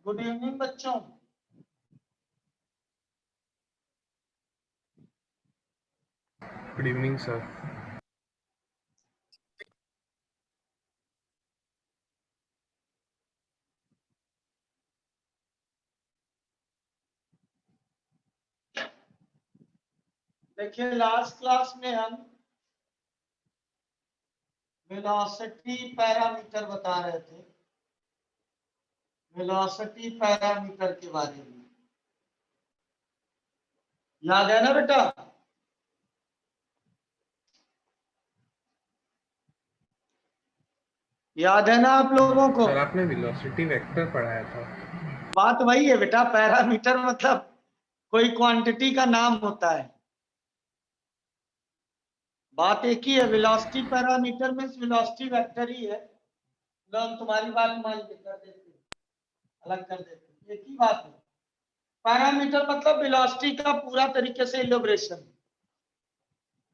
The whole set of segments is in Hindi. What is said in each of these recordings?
गुड इवनिंग बच्चों। Good evening sir. देखिए लास्ट क्लास में हम वेलोसिटी पैरामीटर बता रहे थे, वेलोसिटी पैरामीटर के बारे में। याद है ना बेटा? याद है ना आप लोगों को? सर आपने वेलोसिटी वेक्टर पढ़ाया था। बात वही है बेटा, पैरामीटर मतलब कोई क्वांटिटी का नाम होता है। बात एक ही है, वेलोसिटी पैरामीटर में वेलोसिटी वेक्टर ही है। हम तुम्हारी बात मान के कर देते, अलग कर देते, एक ही बात है। पैरामीटर मतलब वेलोसिटी का पूरा तरीके से इलैबोरेशन।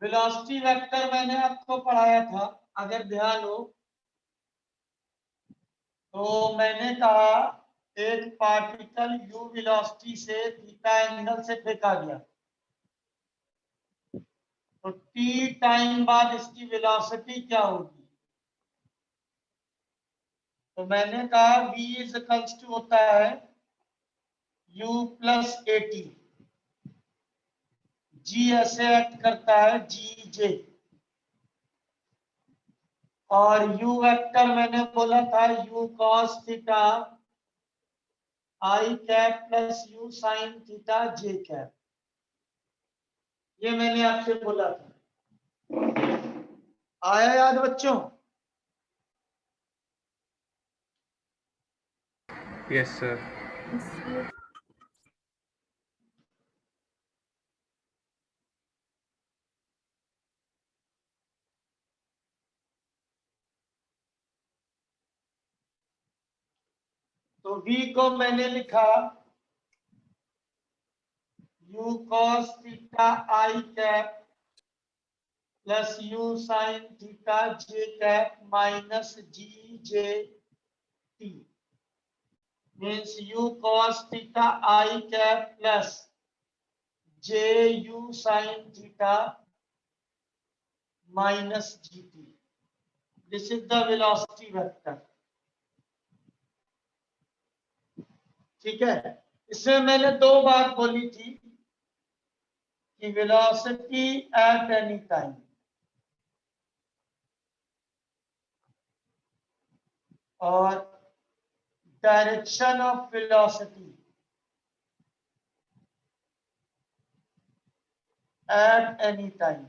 वेलोसिटी वेक्टर मैंने आपको पढ़ाया था, अगर ध्यान हो तो मैंने कहा एक पार्टिकल u वेलोसिटी से थीटा एंगल से फेंका गया, तो t टाइम बाद इसकी वेलोसिटी क्या होगी? तो मैंने कहा v इज इक्वल्स टू होता है u प्लस at, g ऐसे एक्ट करता है जी जे, और u वेक्टर मैंने बोला था u cos theta I cap plus u sine theta J cap. ये मैंने आपसे बोला था, आया याद बच्चों? Yes sir. तो v को मैंने लिखा u cos theta I cap plus u sine theta J cap minus G J T, means u cos theta I cap plus J u sine theta minus G T. This is the velocity vector. ठीक है, इसमें मैंने दो बात बोली थी कि वेलोसिटी एट एनी टाइम और direction of velocity at any time,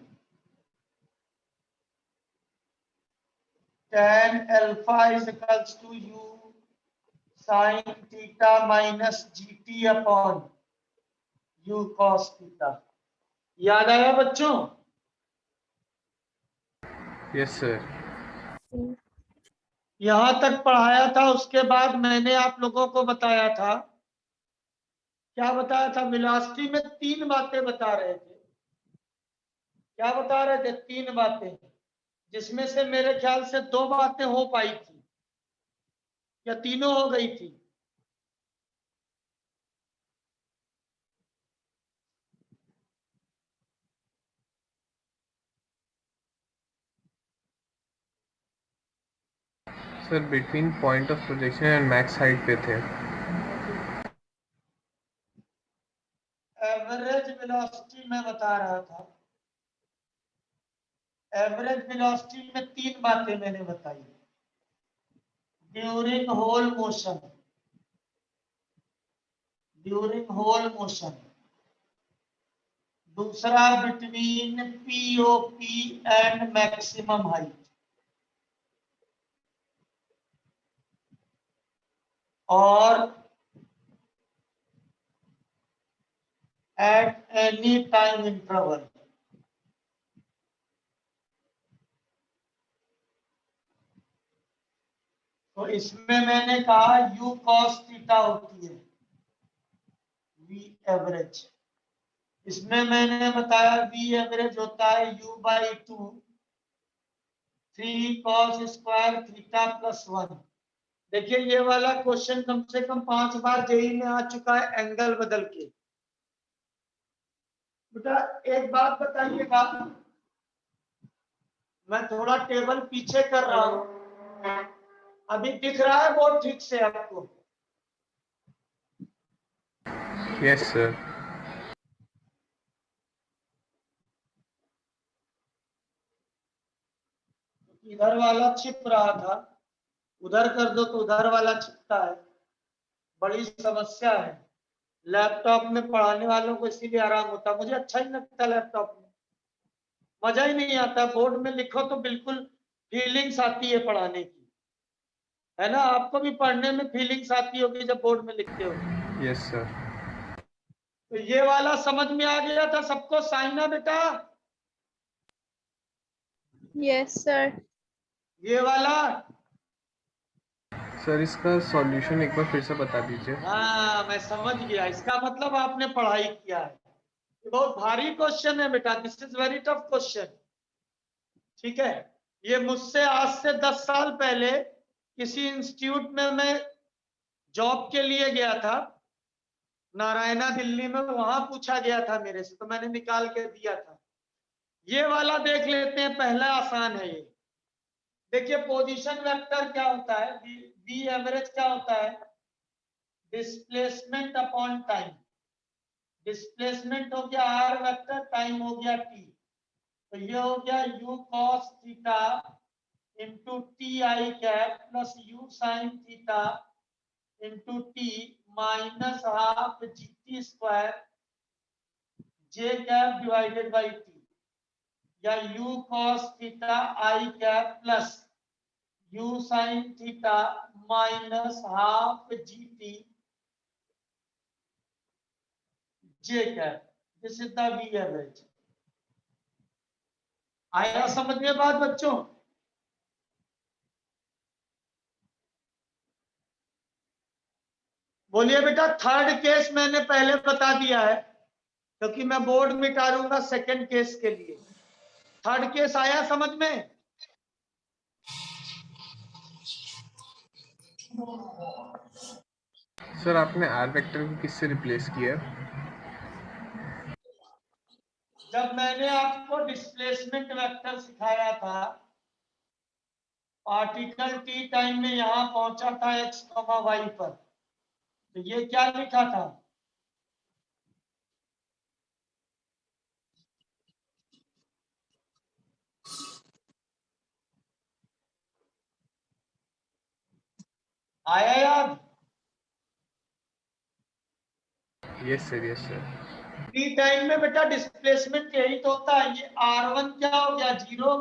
tan alpha is equals to u sin theta minus gt upon u cos theta। याद आया बच्चों? Yes sir. यहां तक पढ़ाया था, उसके बाद मैंने आप लोगों को बताया था, क्या बताया था? वेलोसिटी में तीन बातें बता रहे थे। क्या बता रहे थे? तीन बातें, जिसमें से मेरे ख्याल से दो बातें हो पाई थी या तीनों हो गई थी। Sir between point of projection and max height पे थे। एवरेज वेलोसिटी में बता रहा था, एवरेज वेलोसिटी में तीन बातें मैंने बताई। During whole motion, during whole motion, दूसरा between POP and maximum height, और एट एनी टाइम इंटरवल। तो इसमें मैंने कहा u cos थीटा होती है v एवरेज। इसमें मैंने बताया v एवरेज होता है u/2 3 cos square theta plus 1 देखिए ये वाला क्वेश्चन कम से कम 5 बार जेई में आ चुका है, एंगल बदल के। बेटा एक बात बताइएगा, मैं थोड़ा टेबल पीछे कर रहा हूं, अभी दिख रहा है बहुत ठीक से आपको? Yes, sir. इधर वाला छिप रहा था, उधर कर दो तो उधर वाला छिपता है, बड़ी समस्या है। लैपटॉप में पढ़ाने वालों को इसीलिए आराम होता है, मुझे अच्छा ही लगता लैपटॉप में, मजा ही नहीं आता। बोर्ड में लिखो तो बिल्कुल फीलिंग्स आती है पढ़ाने की, है ना? आपको भी पढ़ने में फीलिंग्स आती होगी जब बोर्ड में लिखते हो। Yes, sir. तो ये वाला समझ में आ गया था सबको? साइना बेटा यस सर। ये वाला? सर इसका सॉल्यूशन एक बार फिर से बता दीजिए। हाँ मैं समझ गया, इसका मतलब आपने पढ़ाई किया है। ये बहुत भारी क्वेश्चन है बेटा, this is very tough question, ठीक है? ये मुझसे आज से 10 साल पहले किसी इंस्टीट्यूट में मैं जॉब के लिए गया था, नारायणा दिल्ली में, वहां पूछा गया था मेरे से, तो मैंने निकाल के दिया था। ये वाला देख लेते हैं, पहला आसान है ये। देखिए पोजीशन वेक्टर क्या होता है, वी एवरेज क्या होता है? Displacement upon time. डिस्प्लेसमेंट हो गया आर वेक्टर, टाइम हो गया टी, तो ये हो गया U cos theta into T I cap plus U sine theta into T minus half G T square J cap divided by T, या U cos theta I cap plus U sine theta minus half G T J cap. This is the V average. आया समझ में बात बच्चों? बोलिए बेटा। थर्ड केस मैंने पहले बता दिया है क्योंकि मैं बोर्ड मिटा दूंगा सेकंड केस के लिए। थर्ड केस आया समझ में? सर आपने आर वेक्टर को किससे रिप्लेस किया? जब मैंने आपको डिस्प्लेसमेंट वेक्टर सिखाया था, पार्टिकल टी टाइम में यहां पहुंचा था एक्स कॉमा वाई पर, तो ये क्या लिखा था? आया याद? Yes sir, yes sir. T time में बेटा डिस्प्लेसमेंट यही तो होता है। ये R1 क्या हो गया? 0,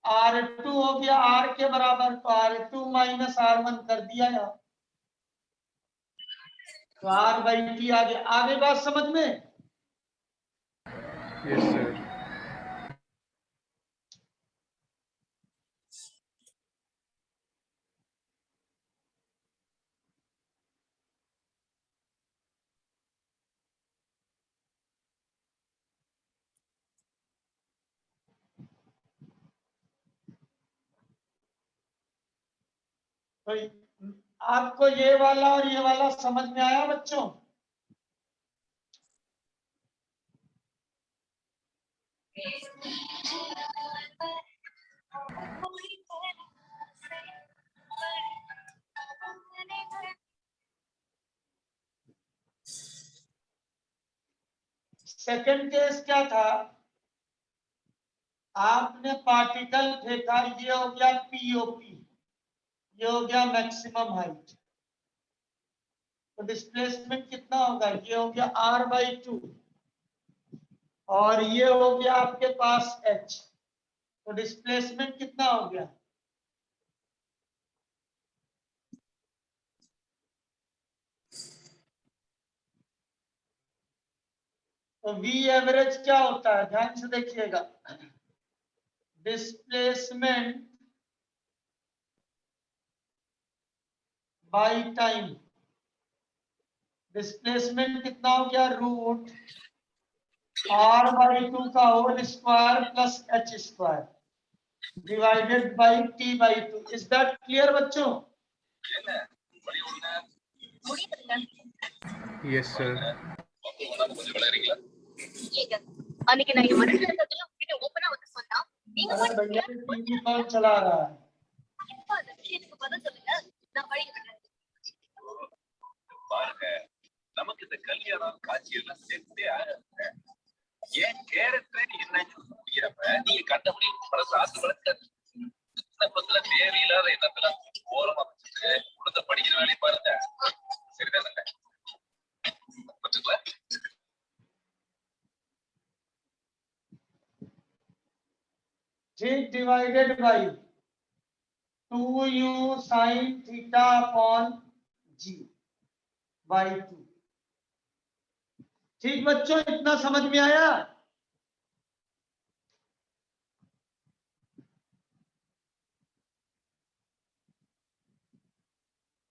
R2 हो गया R के बराबर, तो R2 माइनस R1 कर दिया यार, तो R बाई टी आगे बात समझ में? Yes sir. तो आपको ये वाला और ये वाला समझ में आया बच्चों? सेकंड केस क्या था? आपने पार्टिकल फेंका, ये हो गया पीओपी, ये हो गया मैक्सिमम हाइट, तो डिस्प्लेसमेंट कितना होगा? ये हो गया R बाई 2, और ये हो गया आपके पास H, तो डिस्प्लेसमेंट कितना हो गया? तो V एवरेज क्या होता है? ध्यान से देखिएगा, डिस्प्लेसमेंट बाई टाइम। डिस्प्लेसमेंट कितना हो गया? रूट R बाई 2 का whole square plus H square divided by T by 2। Is that clear बच्चों? Yes, sir. அன்னைக்கு நான் இங்க மனசுல இருந்ததெல்லாம் உங்ககிட்ட ஓபனா வந்து சொன்னா நீங்க अरे भैया टीवी कौन चला रहा है? மட்டும் அந்த விஷயத்துக்கு பதில் சொல்லுங்க நான் பழகி விடுறேன் பாருங்க நமக்கு இந்த கல்யாணம் காட்சி எல்லாம் செட்டே ஆகாது. ஏன் கேரக்டரே என்னன்னு புரியாம நீங்க கண்டபடி மனசு ஆசை வளர்க்காது. சின்ன தேவையில்லாத எண்ணத்துல ஓரமா வச்சுட்டு உடனே படிக்கிற வேலையை பாருங்க. சரிதானுங்க? புரிஞ்சுங்களா? ठीक divided by 2u sin theta upon g by 2। ठीक बच्चों, इतना समझ में आया?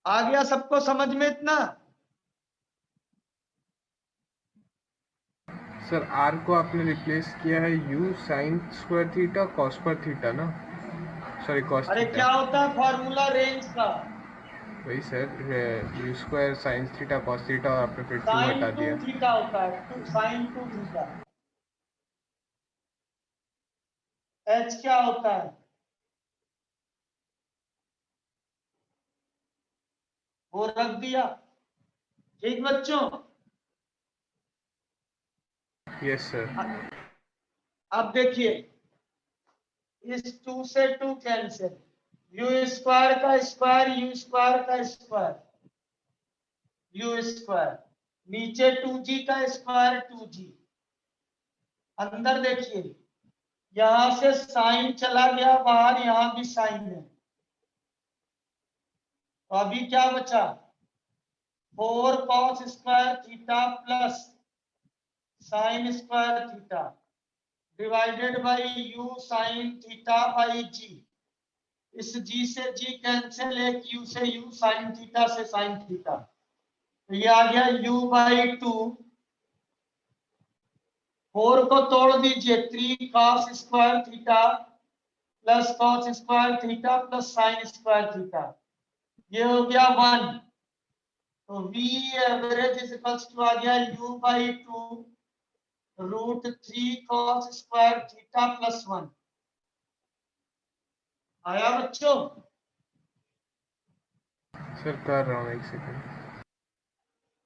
आ गया सबको समझ में इतना? सर आर को आपने रिप्लेस किया है u sin square theta cos पर थीटा ना, सॉरी cos अरे थीटा। क्या होता है फॉर्मूला रेंज का? वही sir, u square sin theta cos theta और आपने फिर 2 साइन हटा टू दिया। थीटा होता है, साइन टू थीटा। एच क्या होता है? वो रख दिया। ठीक बच्चों, यस सर। अब देखिए, इस 2 से 2 कैंसिल, यू स्क्वायर का स्क्वायर, यू स्क्वायर का स्क्वायर, यू स्क्वायर, नीचे 2g का स्क्वायर 2g। अंदर देखिए, यहां से साइन चला गया बाहर, यहां भी साइन है, तो अभी क्या बचा? 4 cos square theta plus sine square theta divided by U sine theta by G. इस जी से जी कैंसिल, एक यू से यू, साइन थीटा से साइन थीटा, तो ये आ गया u बाई 2। 4 को तोड़ दीजिए, 3 cos square theta plus cos square theta plus sine square theta, ये हो गया 1। तो v average is equals to आ गया u by 2 root 3 cos square theta plus 1। आया बच्चों? सर कर रहा हूँ, एक सेकंड।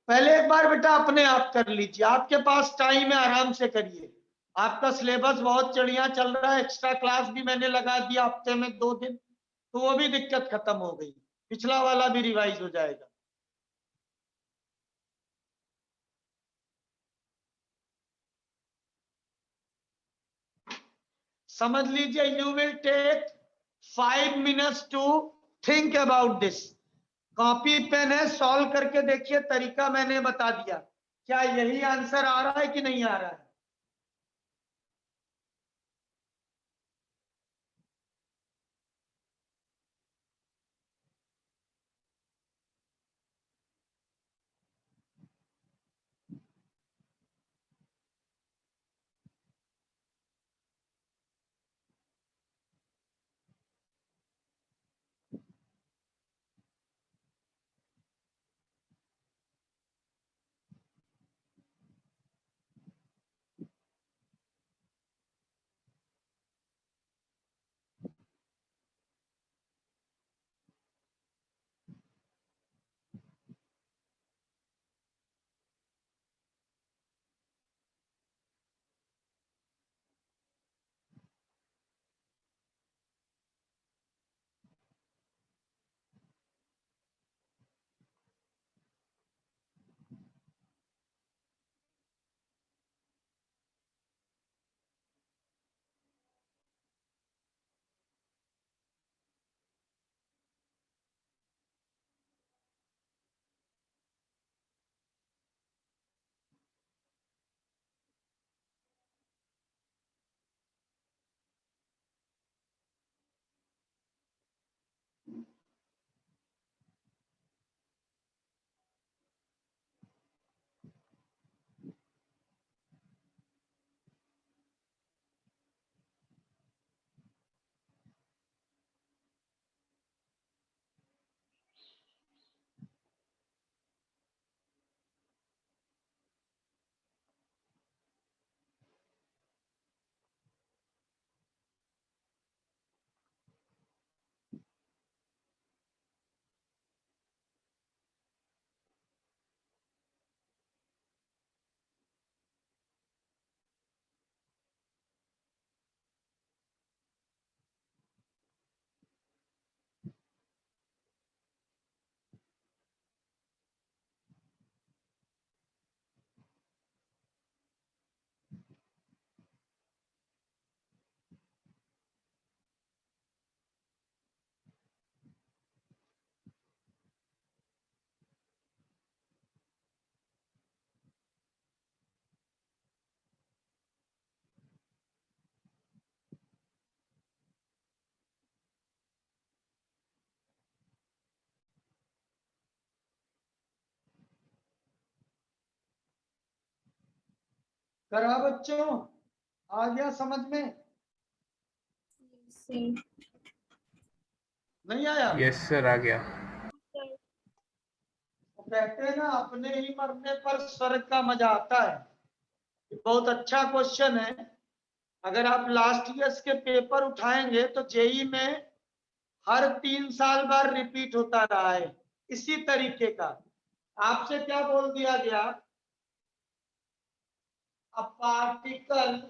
पहले एक बार बेटा अपने आप कर लीजिए, आपके पास टाइम है, आराम से करिए। आपका सिलेबस बहुत चढ़िया चल रहा है, एक्स्ट्रा क्लास भी मैंने लगा दिया हफ्ते में 2 दिन, तो वो भी दिक्कत खत्म हो गई, पिछला वाला भी रिवाइज हो जाएगा। समझ लीजिए, you will take 5 minutes to think about this. Copy pen है, सॉल्व करके देखिए, तरीका मैंने बता दिया। क्या यही आंसर आ रहा है कि नहीं आ रहा है? करा बच्चों, आ गया समझ में? नहीं आया? यस सर, आ गया। तो कहते हैं ना, अपने ही मरने पर स्वर्ग का मजा आता है। ये बहुत अच्छा क्वेश्चन है। अगर आप लास्ट ईयर्स के पेपर उठाएंगे तो जेई में हर 3 साल बाद रिपीट होता रहा है इसी तरीके का। आपसे क्या बोल दिया गया? अ पार्टिकल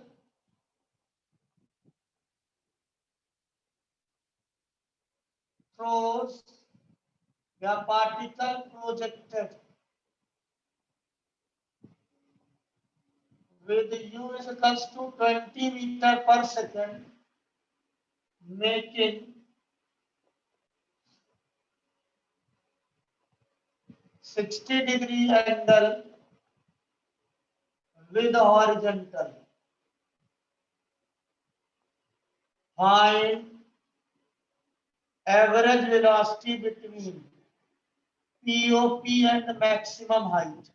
थ्रोस या particle projected with u is equals to 20 meter per second, making 60-degree angle with horizontal. Find average velocity between POP and maximum height.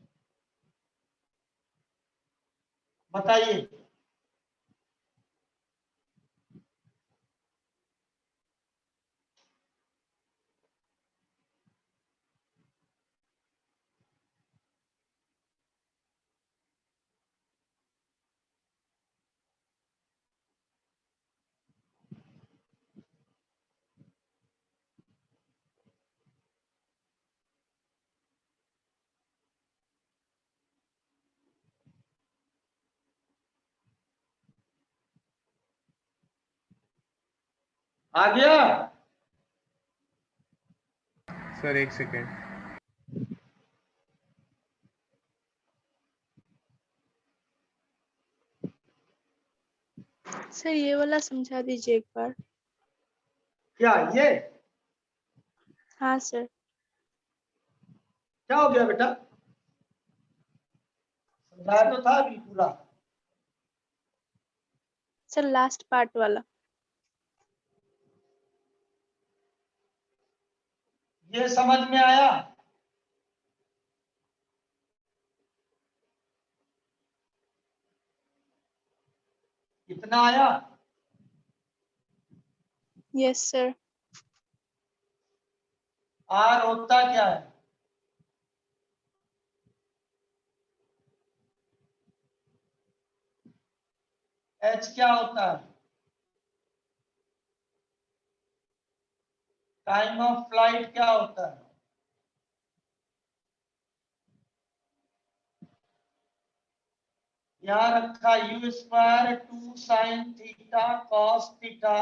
बताइए। आ गया? सर एक सेकेंड। सर ये वाला समझा दीजिए एक बार। क्या ये? हाँ सर। क्या हो गया बेटा? समझाया तो था अभी पूरा। सर लास्ट पार्ट वाला। ये समझ में आया? कितना आया? Yes sir. आर होता क्या है? एच क्या होता है? टाइम ऑफ फ्लाइट क्या होता है? यहाँ रखा u square 2 sine theta cos theta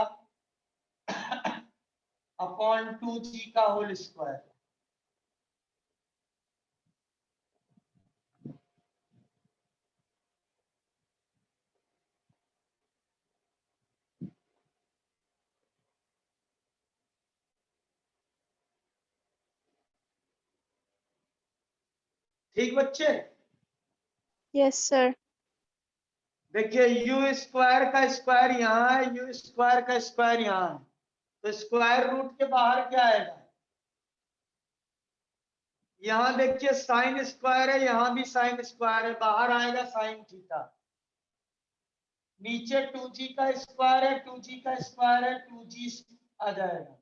upon 2g का होल स्क्वायर। ठीक बच्चे? Yes sir. देखिए u स्क्वायर का स्क्वायर यहाँ है, u स्क्वायर का स्क्वायर यहाँ है, तो स्क्वायर रूट के बाहर क्या आएगा? यहाँ देखिए साइन स्क्वायर है, यहाँ भी साइन स्क्वायर है, बाहर आएगा साइन थीटा। नीचे 2g का स्क्वायर है, 2g का स्क्वायर है, 2g आ जाएगा।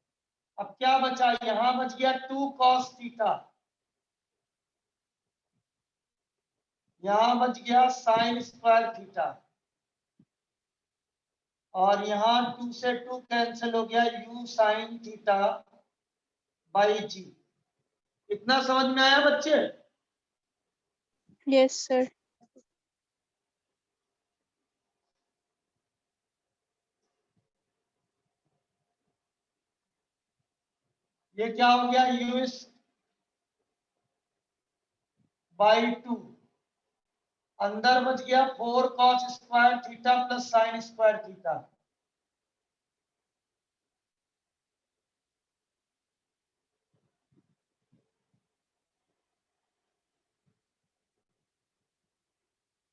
अब क्या बचा? यहाँ बच गया 2 cos थीटा, यहाँ बच गया साइन स्क्वायर थीटा, और यहाँ 2 से 2 कैंसिल हो गया, u साइन थीटा बाई जी। इतना समझ में आया बच्चे? Yes sir. ये क्या हो गया? u बाई 2, अंदर बच गया 4 cos square theta plus sine square theta.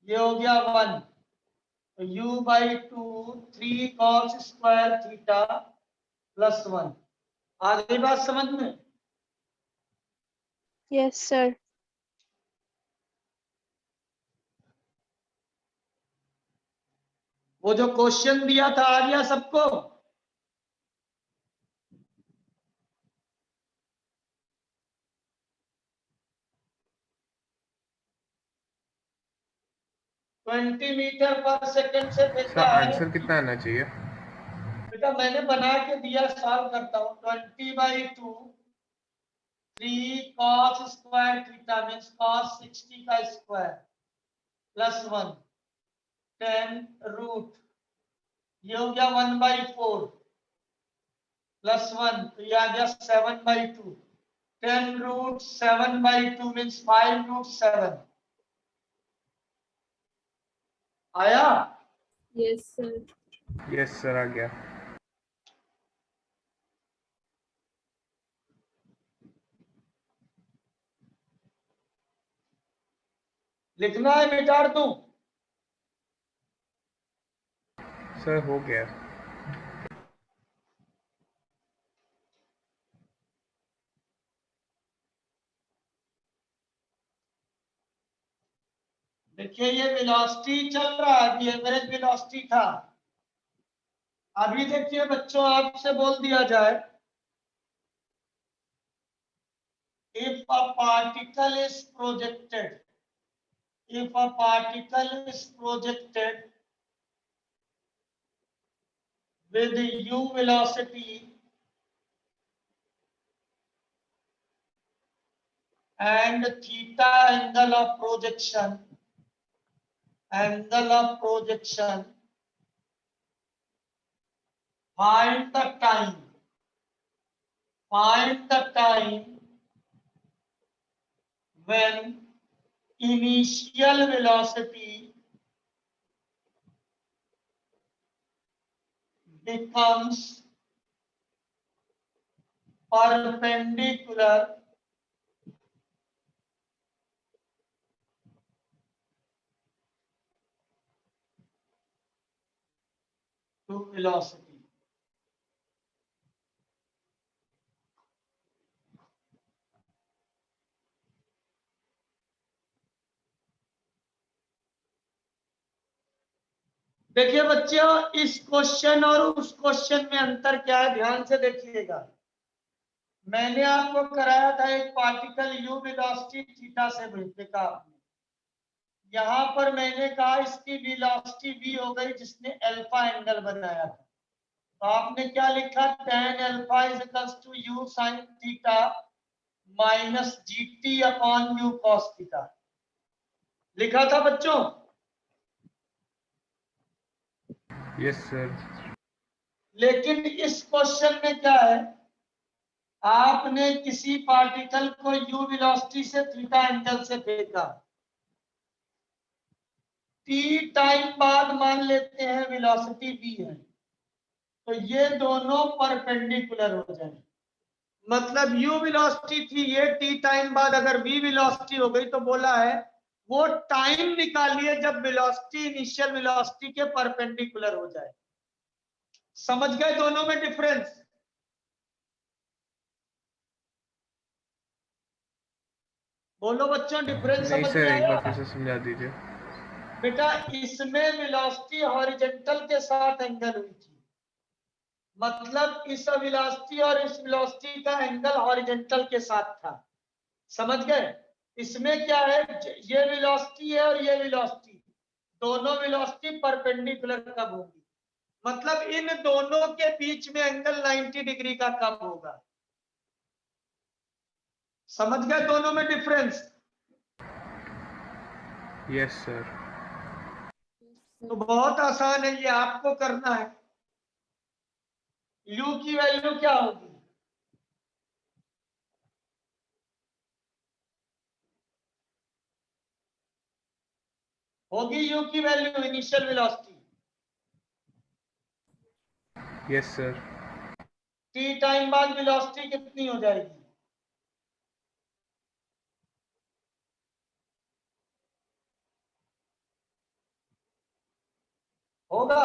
ये हो गया 1, तो u by 2 3 cos square theta plus 1। आ गई बात समझ में? Yes sir. वो जो क्वेश्चन दिया था आ गया सबको? ट्वेंटी मीटर पर सेकंड से सर फेंका है। आंसर कितना आना चाहिए? बेटा मैंने बना के दिया, सॉल्व करता हूँ। 20/2 3 cos square theta means cos 60 का स्क्वायर प्लस 1 10 रूट, ये हो गया 1/4 प्लस 1, तो ये आ गया 7/2। 10 रूट 7/2 मीन्स 5√7 आया। Yes sir. यस सर आ गया। लिखना है मिटार दूं? सर हो गया। देखिए ये वेलोसिटी चल रहा है, अभी एवरेज वेलोसिटी था। अभी देखिए बच्चों, आपसे बोल दिया जाए if a particle is projected with u velocity and theta angle of projection, find the time when initial velocity becomes perpendicular to velocity. देखिए बच्चों, इस क्वेश्चन और उस क्वेश्चन में अंतर क्या है, ध्यान से देखिएगा। मैंने आपको कराया था एक पार्टिकल u वेलोसिटी थीटा से देखा आपने। यहां पर मैंने कहा इसकी वेलोसिटी v हो गई, जिसने अल्फा एंगल बनाया था। तो आपने क्या लिखा, tan alpha is equals to u sin theta minus gt upon u cos theta लिखा था बच्चों। Yes sir. लेकिन इस क्वेश्चन में क्या है, आपने किसी पार्टिकल को u वेलोसिटी से थीटा एंगल से फेंका, t टाइम बाद मान लेते हैं वेलोसिटी v है, तो ये दोनों परपेंडिकुलर हो जाए। मतलब u वेलोसिटी थी, ये t टाइम बाद अगर v वेलोसिटी हो गई, तो बोला है वो टाइम निकालिए जब वेलोसिटी इनिशियल वेलोसिटी के परपेंडिकुलर हो जाए। समझ गए दोनों में डिफरेंस? बोलो बच्चों, डिफरेंस नहीं समझ सर, में एक आया? बार फिर से समझा दीजिए। बेटा इसमें वेलोसिटी हॉरिजॉन्टल के साथ एंगल हुई थी, मतलब इस वेलोसिटी और इस वेलोसिटी का एंगल हॉरिजॉन्टल के साथ था। समझ गए? इसमें क्या है, ये वेलोसिटी है और ये वेलोसिटी, दोनों वेलोसिटी परपेंडिकुलर कब होगी, मतलब इन दोनों के बीच में एंगल 90 डिग्री का कब होगा। समझ गए दोनों में डिफरेंस? Yes sir. तो बहुत आसान है, ये आपको करना है। u की वैल्यू क्या होगी, होगी u की value initial velocity, yes sir. t time बाद वेलोसिटी कितनी हो जाएगी, होगा?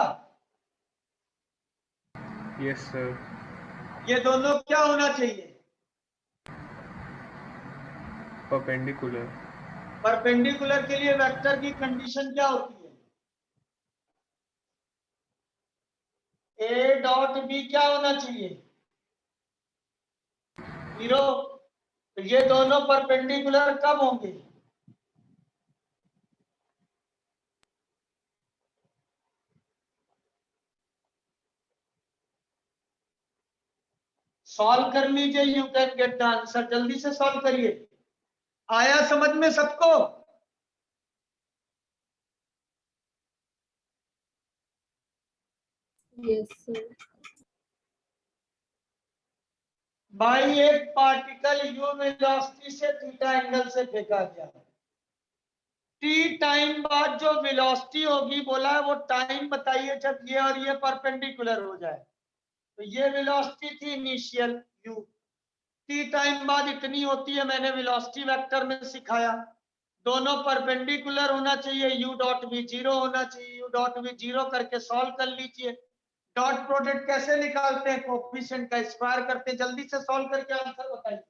Yes sir. ये दोनों क्या होना चाहिए, परपेंडिकुलर। परपेंडिकुलर के लिए वेक्टर की कंडीशन क्या होती है, डॉट बी क्या होना चाहिए? 0। तो ये दोनों परपेंडिकुलर कब होंगे? सॉल्व कर लीजिए, you can get the answer. जल्दी से सॉल्व करिए। आया समझ में सबको? Yes, sir. भाई एक पार्टिकल यू वेलोसिटी से थीटा एंगल से फेंका गया, टी टाइम बाद जो वेलोसिटी होगी बोला है वो टाइम बताइए जब ये और ये परपेंडिकुलर हो जाए। तो ये वेलोसिटी थी इनिशियल यू, टी टाइम बाद इतनी होती है, मैंने वेलोसिटी वेक्टर में सिखाया। दोनों परपेंडिकुलर होना चाहिए, यू डॉट बी 0 होना चाहिए, यू डॉट बी 0 करके सॉल्व कर लीजिए। डॉट प्रोडक्ट कैसे निकालते हैं? कोएफिशिएंट का स्क्वायर करते हैं। जल्दी से सॉल्व करके आंसर बताइए।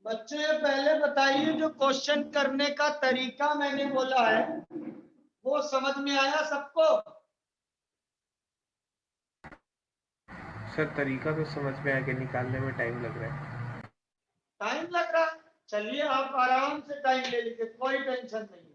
बच्चे पहले बताइए, जो क्वेश्चन करने का तरीका मैंने बोला है वो समझ में आया सबको? सर तरीका तो समझ में आ गया, निकालने में टाइम लग रहा है। टाइम लग रहा है? चलिए आप आराम से टाइम ले लीजिए, कोई टेंशन नहीं है।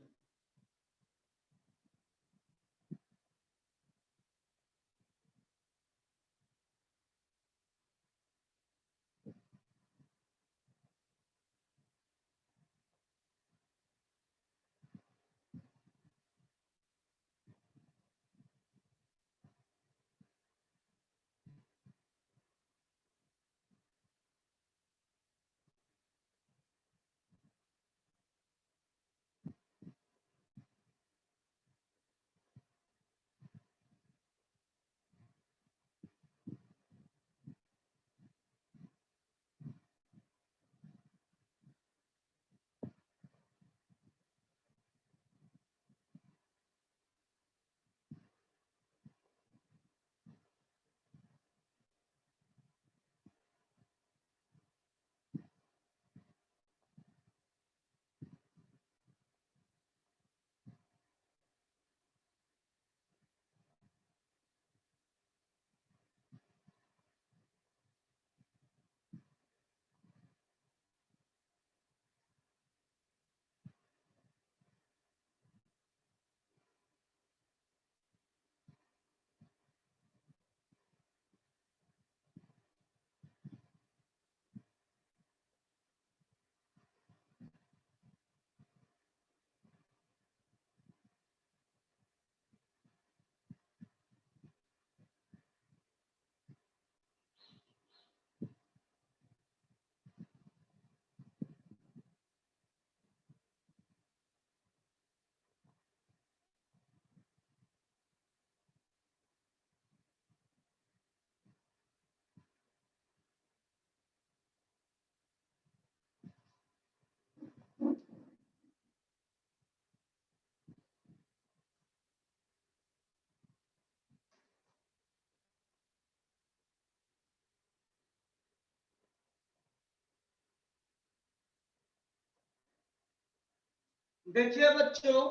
देखिए बच्चों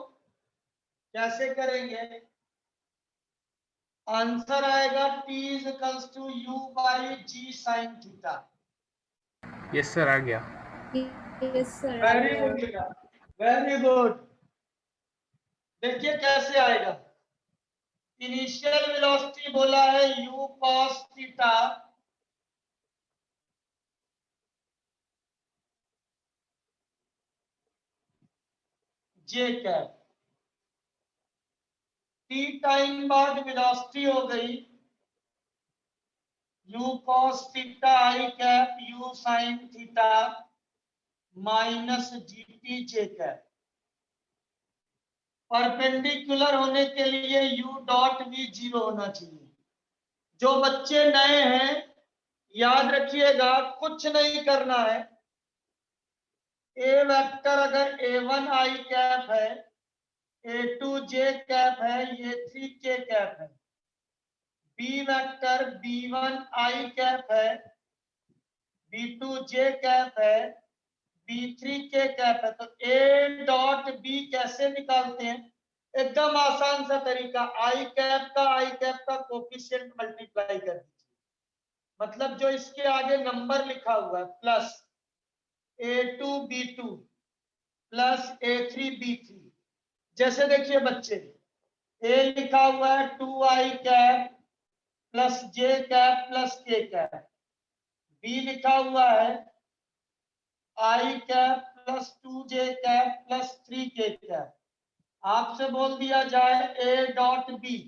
कैसे करेंगे। आंसर आएगा T is equals to U by G sine theta. Yes sir, आ गया। Yes, sir. Very good, very good. देखिए कैसे आएगा। इनिशियल वेलोसिटी बोला है u cos theta j cap, t time बाद वेलोसिटी हो गई u cos theta i cap u sin theta minus gt j cap. Perpendicular होने के लिए u डॉट v 0 होना चाहिए। जो बच्चे नए हैं याद रखिएगा, कुछ नहीं करना है। ए वेक्टर अगर a1 i कैप है, a2 j कैप है, a3 k कैप है। B vector b1 i cap है, b2 j कैप है, b3 k कैप है। तो a डॉट b कैसे निकालते हैं? एकदम आसान सा तरीका, आई कैप का कोफिशिएंट मल्टीप्लाई कर दीजिए। मतलब जो इसके आगे नंबर लिखा हुआ है plus a2 b2 plus a3 b3। जैसे देखिए बच्चे, a लिखा हुआ है 2i cap plus j cap plus k cap, b लिखा हुआ है i cap plus 2j cap plus 3k cap. आपसे बोल दिया जाए a डॉट b,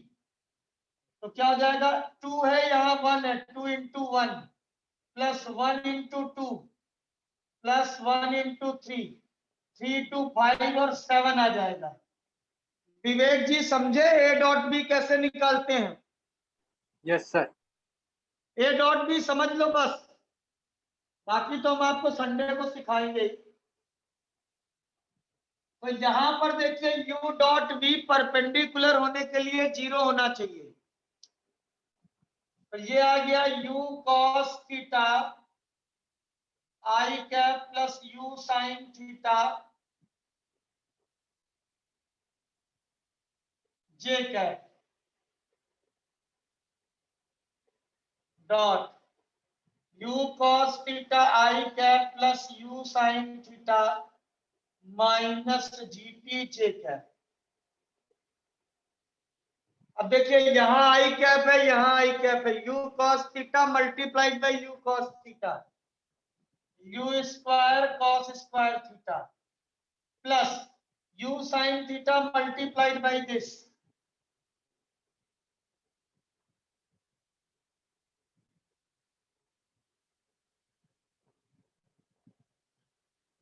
तो क्या हो जाएगा? 2 है यहाँ 1 है, 2 into 1 plus 1 into 2 plus 1 into 3, 3 to 5 और 7 आ जाएगा। विवेक जी समझे a डॉट बी कैसे निकालते हैं? Yes sir. a dot B समझ लो बस, बाकी तो हम आपको संडे को सिखाएंगे। तो यहां पर देखिए u डॉट v परपेंडिकुलर होने के लिए 0 होना चाहिए। तो ये आ गया u cos theta i cap plus u sin theta j cap dot u cos theta i cap plus u sin theta minus gt j cap. अब देखिए यहाँ आई कैप है, यहाँ आई कैप है, u cos theta multiplied by u cos theta, u square cos square theta plus u sin theta multiplied by this.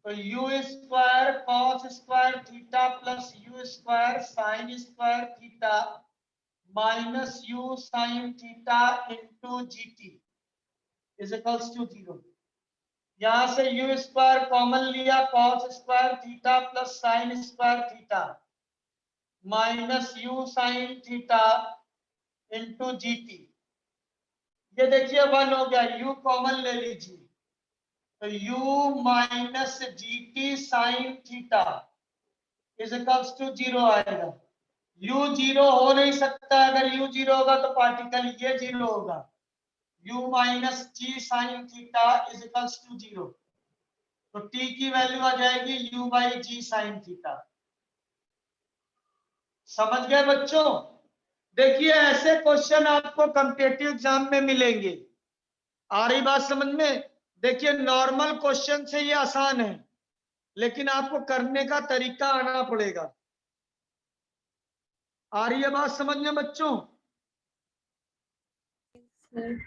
तो u square cos square theta plus u square sin square theta minus u sin theta into gt is equals to 0। यहां से u स्क्वायर कॉमन लिया, cos square theta plus sin square theta minus u sin theta into gt। ये देखिए 1 हो गया, u कॉमन ले लीजिए, तो u minus gt sin theta is equals to 0 आएगा। u 0 हो नहीं सकता, अगर u 0 होगा तो पार्टिकल ये 0 होगा। u minus g sin theta is equals to 0, तो t की वैल्यू आ जाएगी u by G sine theta. समझ गए बच्चों? देखिए ऐसे क्वेश्चन आपको कॉम्पिटिटिव एग्जाम में मिलेंगे। आ रही बात समझ में? देखिए नॉर्मल क्वेश्चन से ये आसान है, लेकिन आपको करने का तरीका आना पड़ेगा। आ रही है बात समझ में बच्चों? सर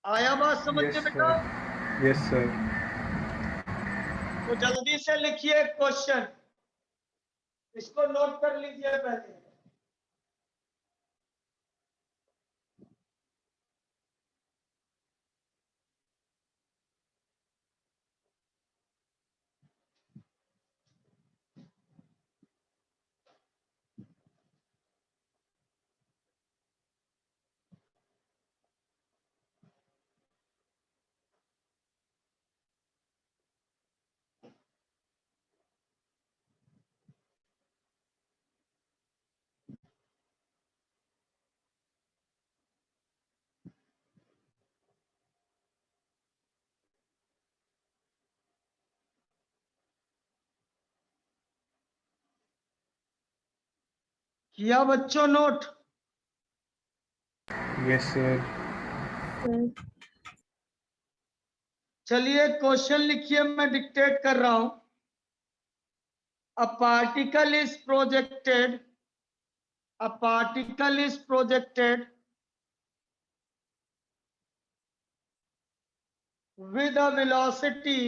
आया बात समझ यस में बेटा? सर। Yes sir. तो जल्दी से लिखिए क्वेश्चन, इसको नोट कर लीजिए पहले। किया बच्चों नोट? Yes sir. सर। चलिए क्वेश्चन लिखिए, मैं डिक्टेट कर रहा हूं। A particle is projected, a particle is projected with a velocity,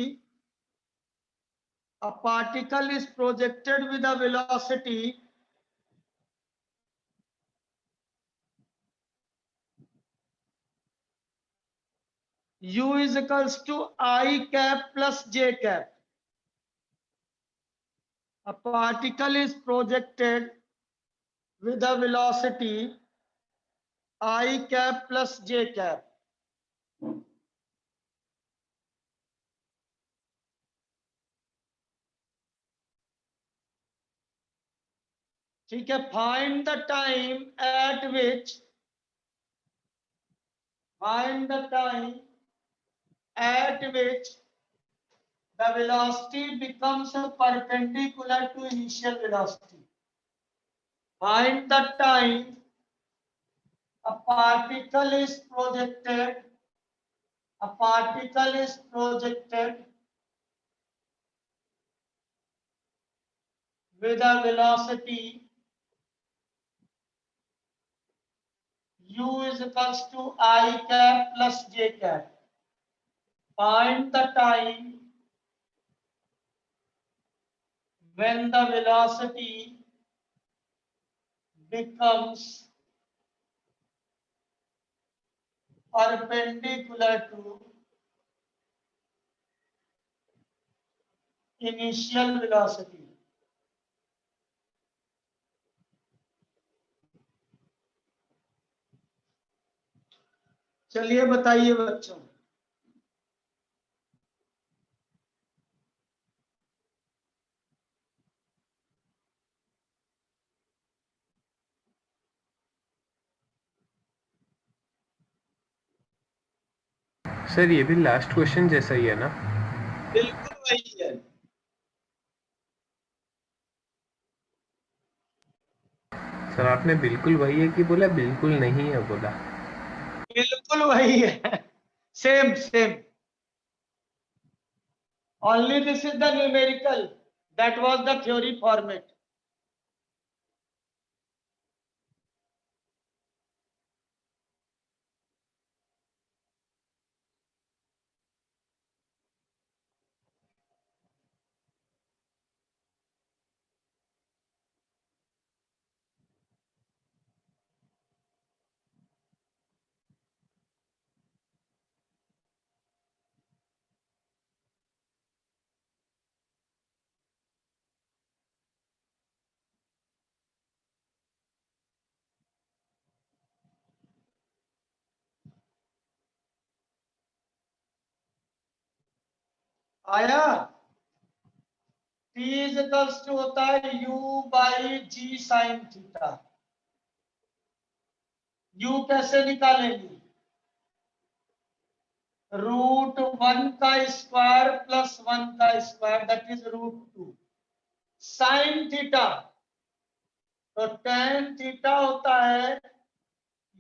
a particle is projected with a velocity u is equals to I cap plus j cap. A particle is projected with a velocity I cap plus j cap. ठीक है, find the time at which the velocity becomes perpendicular to initial velocity. Find the time a particle is projected with a velocity u is equals to I cap plus j cap. Find the time when the velocity becomes perpendicular to initial velocity. चलिए बताइए बच्चों। सर ये भी लास्ट क्वेश्चन जैसा ही है ना? बिल्कुल वही है। सर आपने बिल्कुल वही है कि बोला बिल्कुल नहीं है बोला? बिल्कुल वही है, same same. Only this is the numerical, that was the theory format. आया? T is equals to होता है u by g sin theta. u कैसे निकालेंगे? √1 का स्क्वायर प्लस 1 का square, that is √2। Sine theta, तो tan थीटा होता है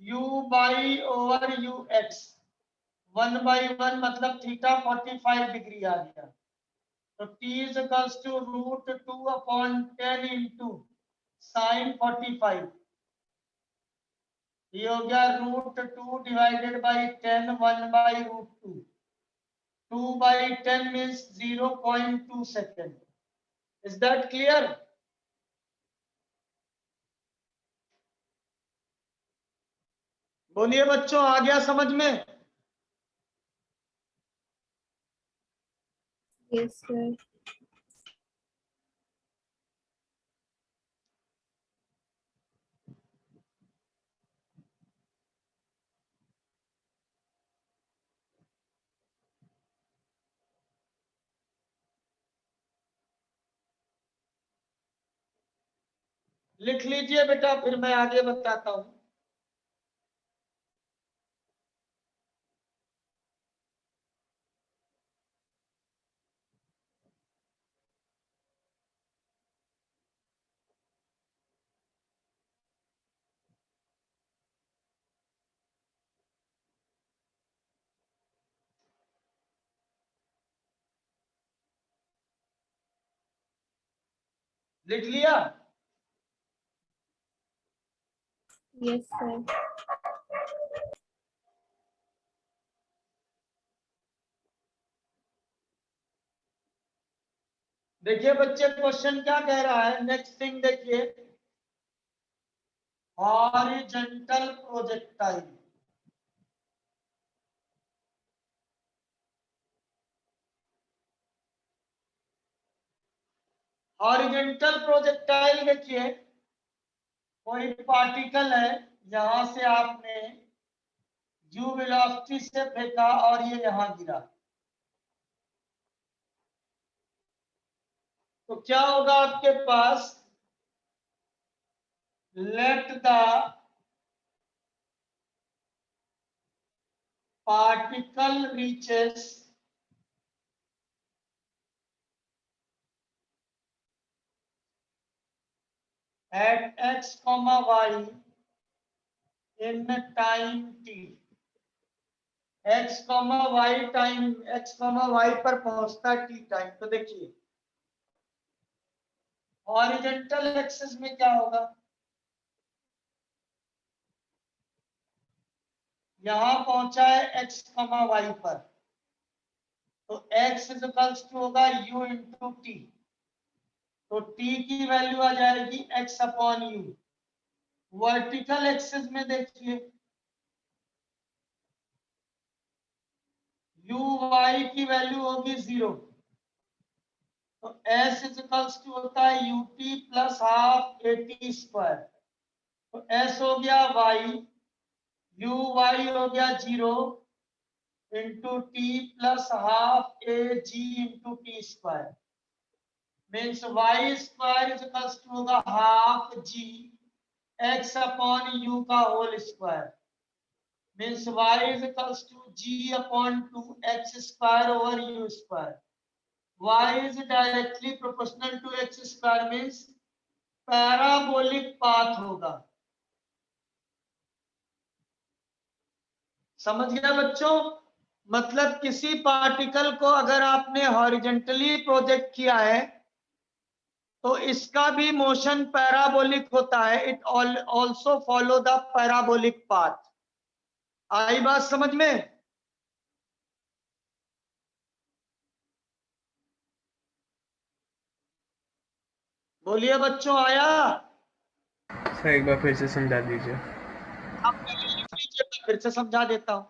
u by over U X. 1/1 मतलब थीटा 45 डिग्री आ गया। तो t is equals to √2/10 into sine 45। ये हो गया √2 divided by 10, 1/√2। 2/10 means 0.2 second. Is that clear? बोलिए बच्चों, आ गया समझ में? Yes sir. लिख लीजिए बेटा, फिर मैं आगे बताता हूं। लिख लिया? Yes, sir. देखिए बच्चे क्वेश्चन क्या कह रहा है, नेक्स्ट थिंग देखिए, हॉरिजॉन्टल प्रोजेक्टाइल। हॉरिजॉन्टल प्रोजेक्टाइल देखिए, कोई पार्टिकल है, यहां से आपने u वेलोसिटी से फेंका और ये यहां गिरा, तो क्या होगा आपके पास, let the particle reaches at x, y in time t। x, y time, x, y पर पहुंचता है t टाइम। तो देखिए हॉरिजॉन्टल एक्सिस में क्या होगा, यहां पहुंचा है x, y पर, तो x इक्वल्स टू होगा u इंटू टी, तो t की वैल्यू आ जाएगी x upon u। Vertical axis में देखिए u y की वैल्यू होगी 0, तो s इक्वल्स टू होता है ut plus half at square, तो s हो गया y, uy हो गया 0 into t plus half a g into t square, means y square is equals to होगा half g x upon u का whole square, means y is equals to g upon 2x square over u square. y is directly proportional to x square, means parabolic path होगा। समझ गया बच्चों? मतलब किसी पार्टिकल को अगर आपने हॉरिजॉन्टली प्रोजेक्ट किया है तो इसका भी मोशन पैराबोलिक होता है, it also follow the parabolic path. आई बात समझ में? बोलिए बच्चों, आया? सर एक बार फिर से समझा दीजिए। आप पहले लिख लीजिए, मैं फिर से समझा देता हूं।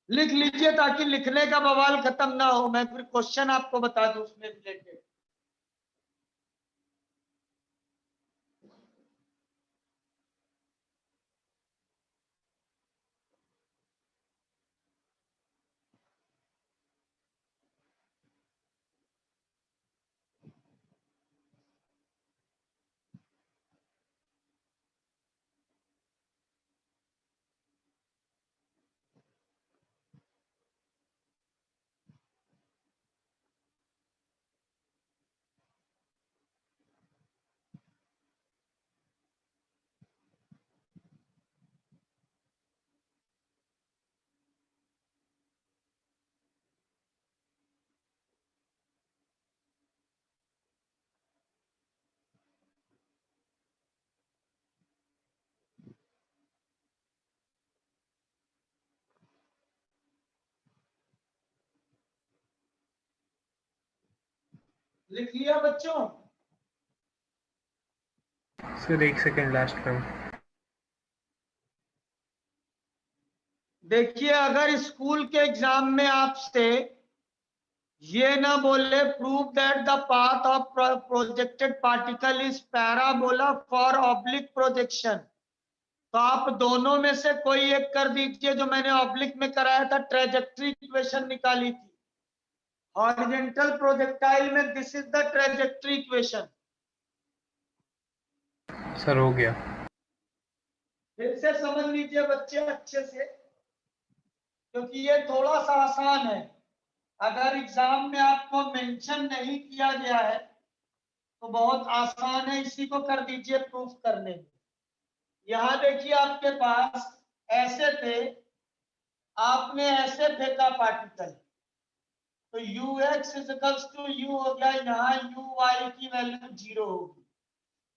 लिख लीजिए ताकि लिखने का बवाल खत्म ना हो, मैं फिर क्वेश्चन आपको बता दूं उसमें रिलेटेड। लिख लिया बच्चों? सर एक सेकंड लास्ट में। देखिए अगर स्कूल के एग्जाम में आपसे ये ना बोले prove that the path of projected particle is parabola for oblique projection, तो आप दोनों में से कोई एक कर दीजिए। जो मैंने ऑब्लिक में कराया था, ट्रेजेक्ट्री इक्वेशन निकाली थी। हॉरिजॉन्टल प्रोजेक्टाइल में this is the trajectory equation. Sir हो गया। फिर से समझ लीजिए बच्चे अच्छे से, क्योंकि ये थोड़ा सा आसान है। अगर एग्जाम में आपको मेंशन नहीं किया गया है तो बहुत आसान है, इसी को कर दीजिए प्रूफ करने में। यहां देखिए आपके पास ऐसे थे, आपने ऐसे फेंका पार्टिकल, तो ux is equals to u हो गया, यहाँ u y की वैल्यू 0 होगी।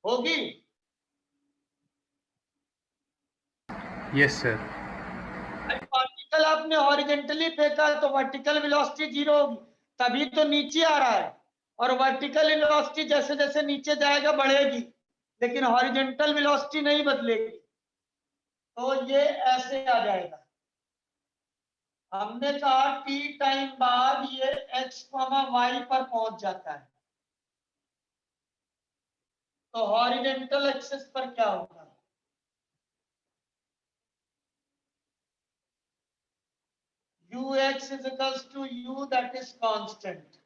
होगी? Yes sir. पार्टिकल आपने हॉरिजेंटली फेंका तो वर्टिकल वेलोसिटी 0 होगी, तभी तो नीचे आ रहा है। और वर्टिकल वेलोसिटी जैसे जैसे नीचे जाएगा बढ़ेगी, लेकिन हॉरिजेंटल वेलोसिटी नहीं बदलेगी। तो ये ऐसे आ जाएगा। हमने कहा t टाइम बाद ये x, y पर पहुंच जाता है। तो हॉरिजेंटल एक्सिस पर क्या होगा? ux is equals to u, that is constant.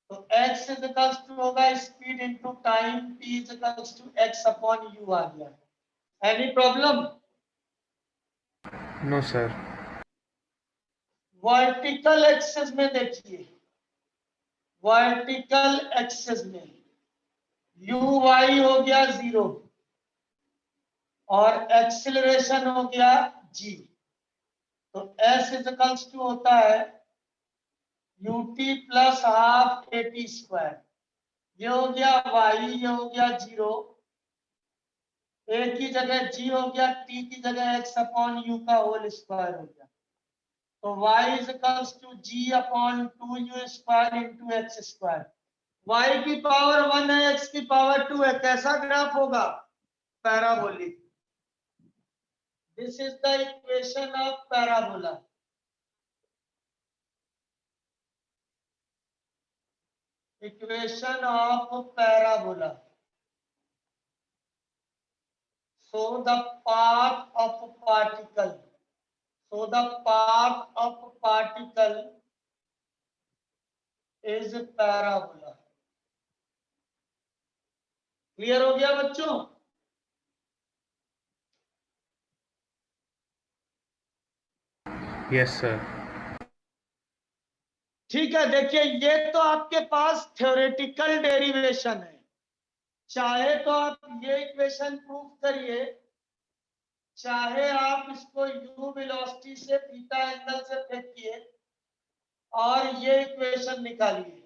तो x is equals to होगा speed into time, t is equals to x upon u आ गया। Any problem? No sir. Vertical axis में देखिए, वर्टिकल एक्सिस में u y हो गया 0 और एक्सिलरेशन हो गया g। तो s इज इक्वल्स टू होता है ut plus half at square. ये हो गया y, ये हो गया 0, a की जगह g हो गया, t की जगह x अपॉन u का होल स्क्वायर हो गया। तो y is equals to g upon 2u square into x square. y की पावर 1 है, x की पावर 2 है। कैसा ग्राफ होगा? Parabolic. This is the equation of parabola. Equation of parabola. So the path of particle, so the path of particle is parabola. Clear हो गया बच्चों? Yes sir. ठीक है, देखिए ये तो आपके पास थ्योरेटिकल डेरिवेशन है। चाहे तो आप ये इक्वेशन प्रूव करिए, चाहे आप इसको u वेलोसिटी से थीटा एंगल से फेंकिए और ये इक्वेशन निकालिए।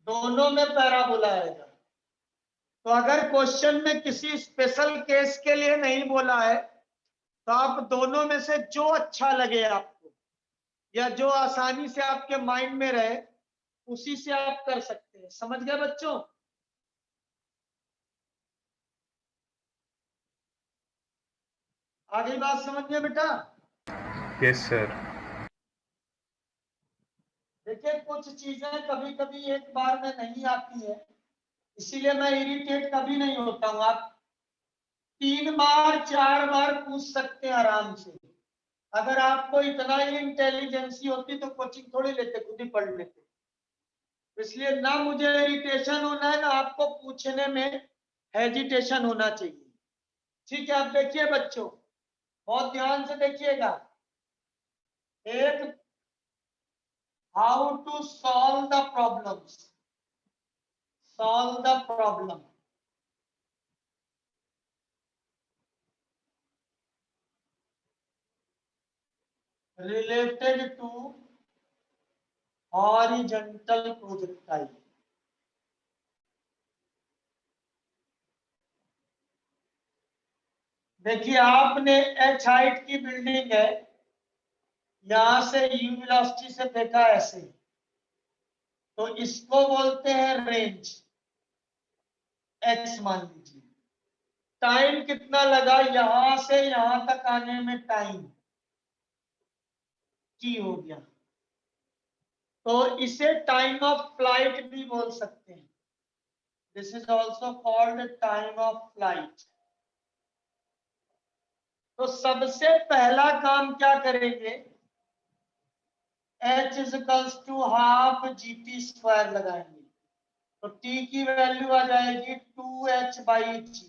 दोनों में पैराबोला आएगा। तो अगर क्वेश्चन में किसी स्पेशल केस के लिए नहीं बोला है तो आप दोनों में से जो अच्छा लगे आपको, या जो आसानी से आपके माइंड में रहे, उसी से आप कर सकते हैं। समझ गए बच्चों? आगे बात समझ गए बेटा? Yes sir. देखिए कुछ चीजें कभी कभी एक बार में नहीं आती है, इसीलिए मैं इरिटेट कभी नहीं होता हूं। आप 3 बार 4 बार पूछ सकते हैं आराम से। अगर आपको इतना ही इंटेलिजेंसी होती तो कोचिंग थोड़ी लेते, खुद ही पढ़ लेते। इसलिए ना मुझे इरिटेशन होना है, ना आपको पूछने में हेजिटेशन होना चाहिए। ठीक है, अब देखिए बच्चों, बहुत ध्यान से देखिएगा। एक, how to solve the problems, solve the problem. Related to horizontal projectile. देखिए आपने h हाइट की बिल्डिंग है, यहां से u वेलोसिटी से फेंका ऐसे, तो इसको बोलते हैं रेंज। x मान लीजिए। टाइम कितना लगा यहां से यहां तक आने में? टाइम t हो गया। तो इसे टाइम ऑफ फ्लाइट भी बोल सकते हैं। This is also called time of flight. तो सबसे पहला काम क्या करेंगे? h is equals to half gt square लगाएंगे। तो t की वैल्यू आ जाएगी 2h/g।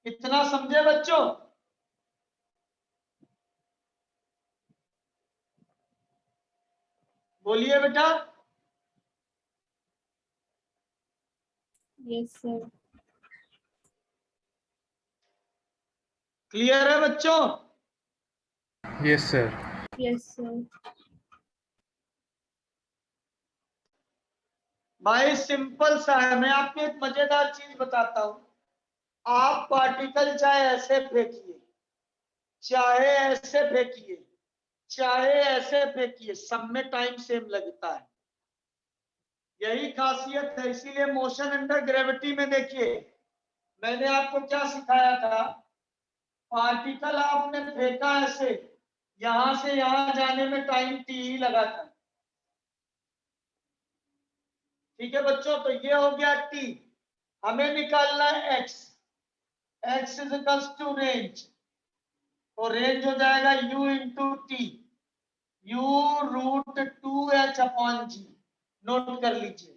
इतना समझे बच्चों? बोलिए बेटा। Yes, sir. क्लियर है बच्चों? Yes, sir. Yes, sir. भाई सिंपल सा है, मैं आपको एक मजेदार चीज बताता हूं। आप पार्टिकल चाहे ऐसे फेंकिए, चाहे ऐसे फेंकिए, चाहे ऐसे फेंकिए, सब में टाइम सेम लगता है। यही खासियत है, इसीलिए मोशन अंडर ग्रेविटी में देखिए मैंने आपको क्या सिखाया था। पार्टिकल आपने फेंका ऐसे, यहां से यहां जाने में टाइम टी ही लगा था। ठीक है बच्चों, तो ये हो गया टी। हमें निकालना है X. X is equals to range, तो रेंज हो जाएगा u into T, u root 2h upon G. Note कर लीजिए।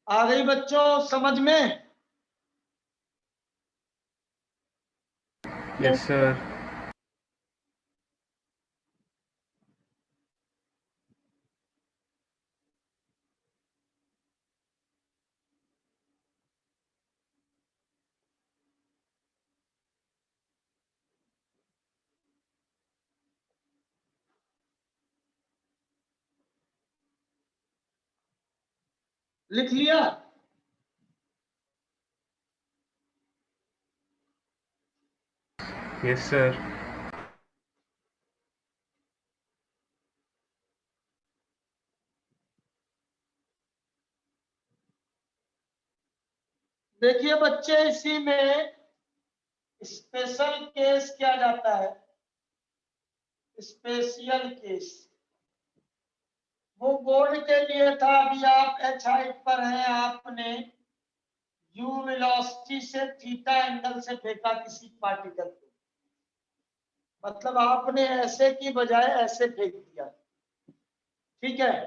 आ गई बच्चों समझ में? Yes, sir. लिख लिया? Yes, sir. देखिए बच्चे, इसी में स्पेशल केस क्या जाता है, स्पेशल केस। वो बोर्ड के लिए था। अभी आप एच हाइट पर हैं, आपने यू वेलोसिटी से थीटा एंगल से फेंका किसी पार्टिकल को, मतलब आपने ऐसे की बजाय ऐसे फेंक दिया। ठीक है,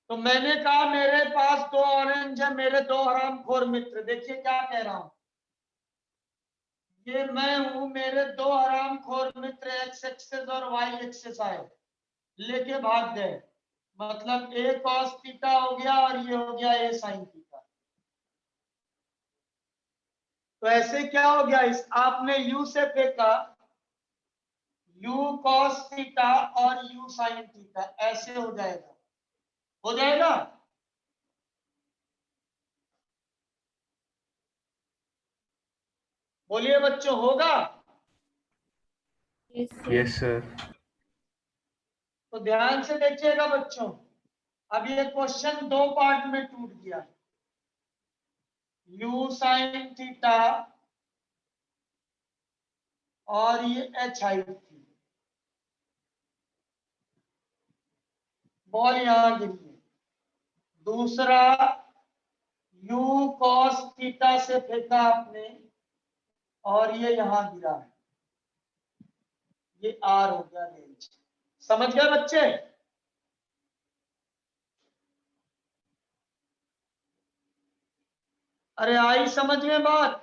तो मैंने कहा मेरे पास 2 ऑरेंज है, मेरे 2 हरामखोर मित्र। देखिए क्या कह रहा हूं, ये मैं हूं, मेरे 2 हरामखोर मित्र एक्स एक्सेस और वाई एक्सेस आए, लेके भाग गए। मतलब ए कॉस थीटा हो गया और ये हो गया ए साइन थीटा। तो ऐसे क्या हो गया, इस आपने u से फेंका, u cos थीटा और u sin थीटा, ऐसे हो जाएगा। हो जाएगा? बोलिए बच्चों, होगा? Yes, sir. Yes, sir. तो ध्यान से देखिएगा बच्चों, अब ये क्वेश्चन 2 पार्ट में टूट गया। u sin थीटा और ये h हाइट थी, बॉल यहां गिरी है। दूसरा u cos थीटा से फेंका आपने और ये यहां गिरा है, ये r हो गया रेंज। समझ गए बच्चे? अरे आई समझ में बात?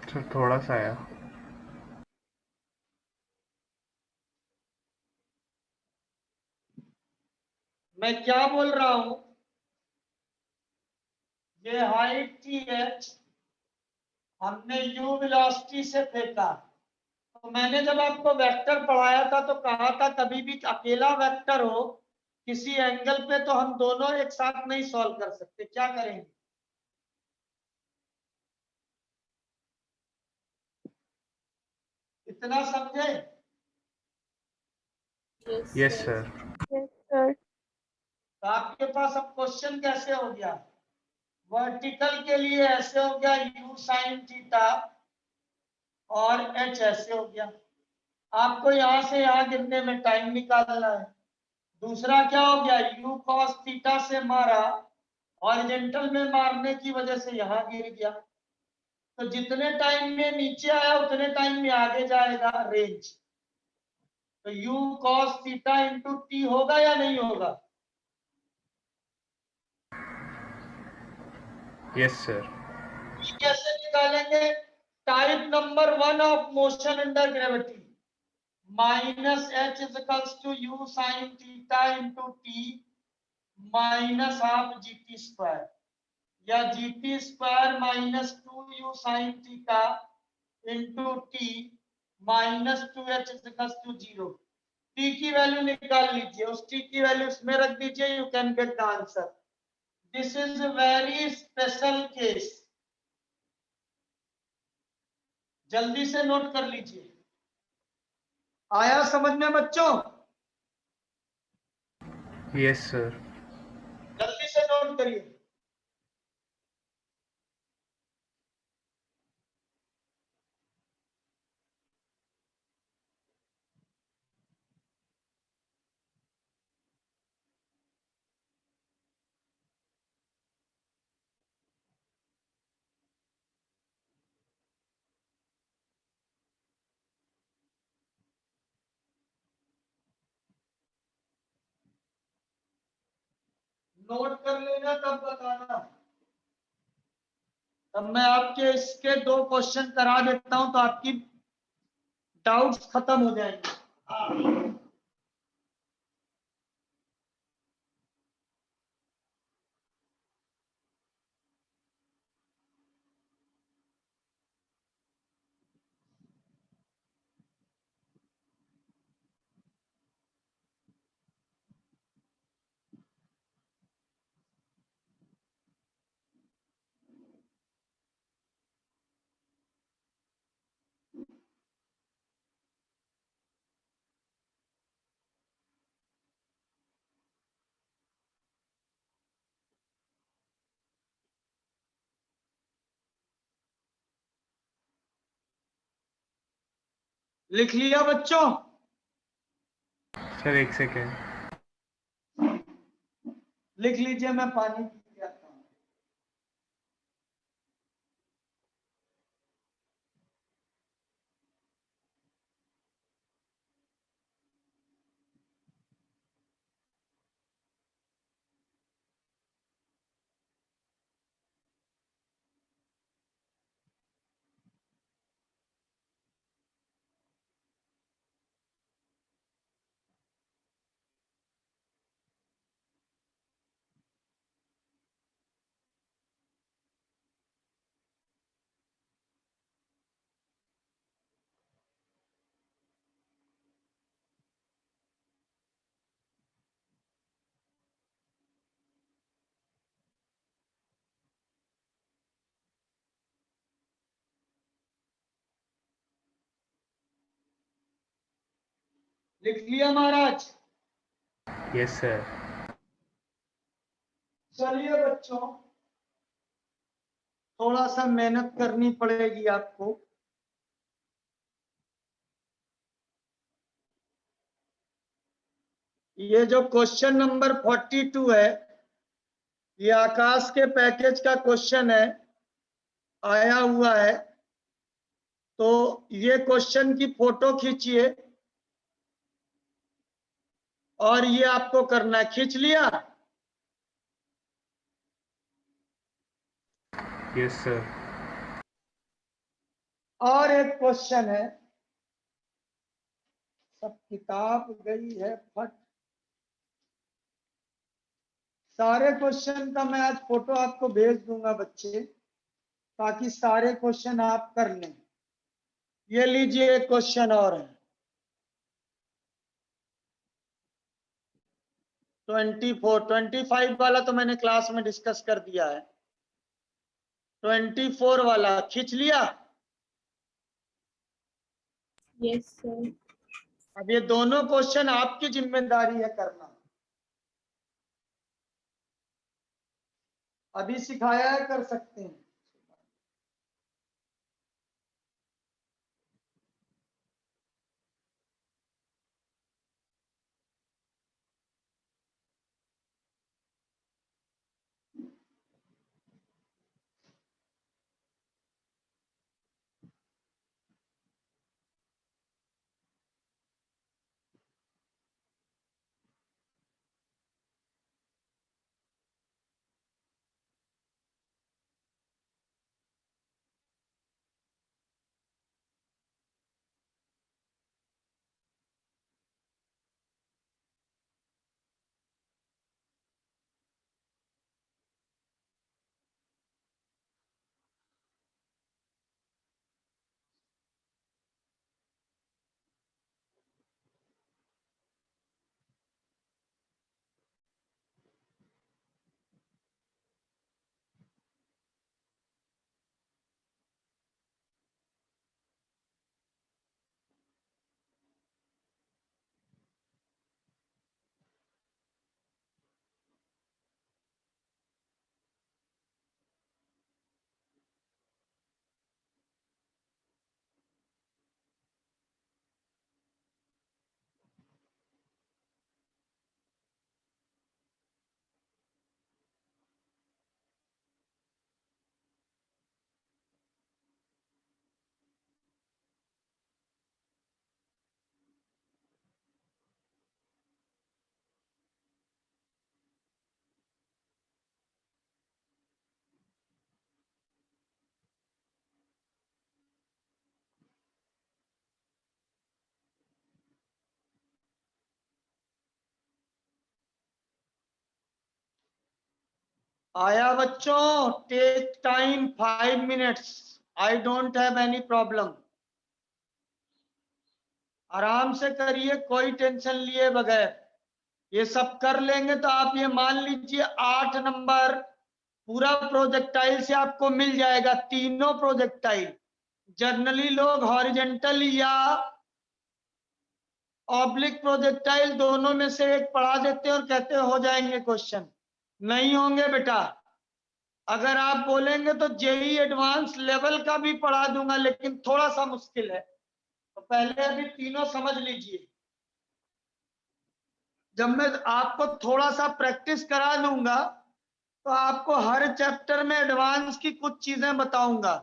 Sir, थोड़ा सा आया. मैं क्या बोल रहा हूं, ये हाइट थी h, हमने u वेलोसिटी से फेंका। तो मैंने जब आपको वेक्टर पढ़ाया था तो कहा था कभी भी अकेला वेक्टर हो किसी एंगल पे तो हम दोनों एक साथ नहीं सॉल्व कर सकते। क्या करेंगे? इतना समझे? Yes, Yes, sir. sir. Yes, sir. तो आपके पास अब क्वेश्चन कैसे हो गया, वर्टिकल के लिए ऐसे हो गया u sin थीटा और h ऐसे हो गया। आपको यहां से यहां गिरने में टाइम निकालना है। दूसरा क्या हो गया, u cos थीटा से मारा, हॉरिजॉन्टल में मारने की वजह से यहां गिर गया, तो जितने टाइम में नीचे आया उतने टाइम में आगे जाएगा रेंज। तो u cos theta into T होगा या नहीं होगा? Yes sir. ये कैसे निकालेंगे? Type number 1 of motion under gravity minus H is equals to U sine theta into T minus half G T square, या G T square minus 2u sine theta into T minus 2h is equals to 0। T की वैल्यू निकाल लीजिए, उस टी की वैल्यू इसमें रख दीजिए, you can get the answer. This is a very special case, जल्दी से नोट कर लीजिए। आया समझ में बच्चों? Yes sir. जल्दी से नोट करिए। नोट कर लेना तब बताना, तब मैं आपके इसके 2 क्वेश्चन करा देता हूं तो आपकी डाउट्स खत्म हो जाएंगे। लिख लिया बच्चों? सर एक सेकेंड। लिख लीजिए, मैं पानी पी के आता हूं। लिख लिया महाराज? Yes sir. चलिए बच्चों, थोड़ा सा मेहनत करनी पड़ेगी आपको। ये जो क्वेश्चन नंबर 42 है, ये आकाश के पैकेज का क्वेश्चन है, आया हुआ है। तो ये क्वेश्चन की फोटो खींचिए और ये आपको करना है। खींच लिया? Yes sir. और एक क्वेश्चन है, सब किताब गई है फट। सारे क्वेश्चन का मैं आज फोटो आपको भेज दूंगा बच्चे, ताकि सारे क्वेश्चन आप कर लें। ये लीजिए, एक क्वेश्चन और है 24, 25 वाला तो मैंने क्लास में डिस्कस कर दिया है। 24 वाला खींच लिया? Yes, sir. अब ये दोनों क्वेश्चन आपकी जिम्मेदारी है करना। अभी सिखाया है, कर सकते हैं। आया बच्चों? Take time 5 minutes, I don't have any problem. आराम से करिए, कोई टेंशन लिए बगैर। ये सब कर लेंगे तो आप ये मान लीजिए 8 नंबर पूरा प्रोजेक्टाइल से आपको मिल जाएगा, तीनों प्रोजेक्टाइल। जनरली लोग हॉरिजेंटल या ऑब्लिक प्रोजेक्टाइल दोनों में से एक पढ़ा देते हैं और कहते हैं हो जाएंगे क्वेश्चन। नहीं होंगे बेटा। अगर आप बोलेंगे तो जेई एडवांस लेवल का भी पढ़ा दूंगा, लेकिन थोड़ा सा मुश्किल है। तो पहले अभी तीनों समझ लीजिए। जब मैं आपको थोड़ा सा प्रैक्टिस करा दूंगा तो आपको हर चैप्टर में एडवांस की कुछ चीजें बताऊंगा,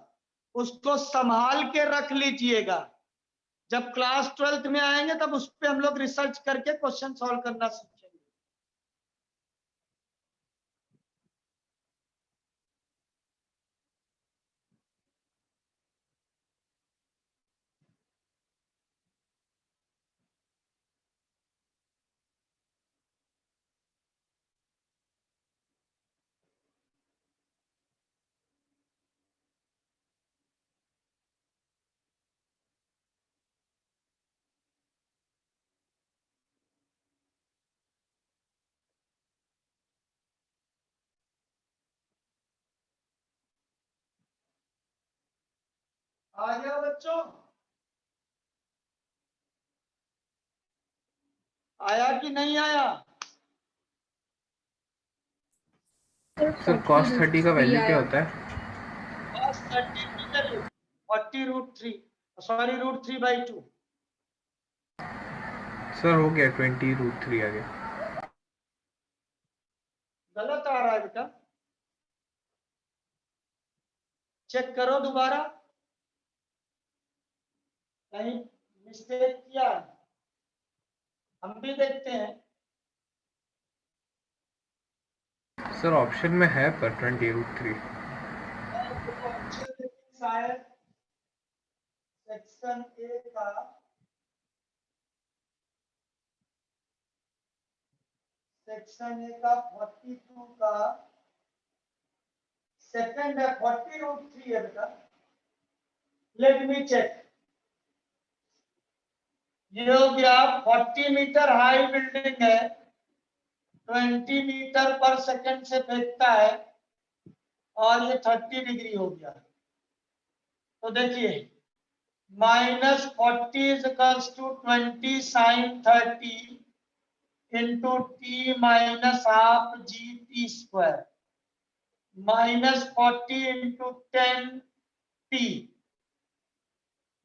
उसको संभाल के रख लीजिएगा। जब क्लास 12th में आएंगे तब उस पर हम लोग रिसर्च करके क्वेश्चन सॉल्व करना सीखेंगे। आ गया बच्चों? आया कि नहीं आया? सर cos 30 का वैल्यू क्या होता है? cos 30 की वैल्यू 40√3, सॉरी √3/2। सर हो गया 20√3 आ गया। गलत आ रहा है बेटा, चेक करो दोबारा, कहीं मिस्टेक किया है। हम भी देखते हैं। सर ऑप्शन में है पर 20√3। शायद सेक्शन ए का सेक्शन ए का 42 का सेकंड है, 40√3 है बेटा। Let me check. ये हो गया 40 मीटर हाई बिल्डिंग है, 20 मीटर पर सेकंड से फेंकता है और ये 30 डिग्री हो गया। तो देखिए -40 is equals to 20 sine 30 into T minus half G T square, -40 into 10 T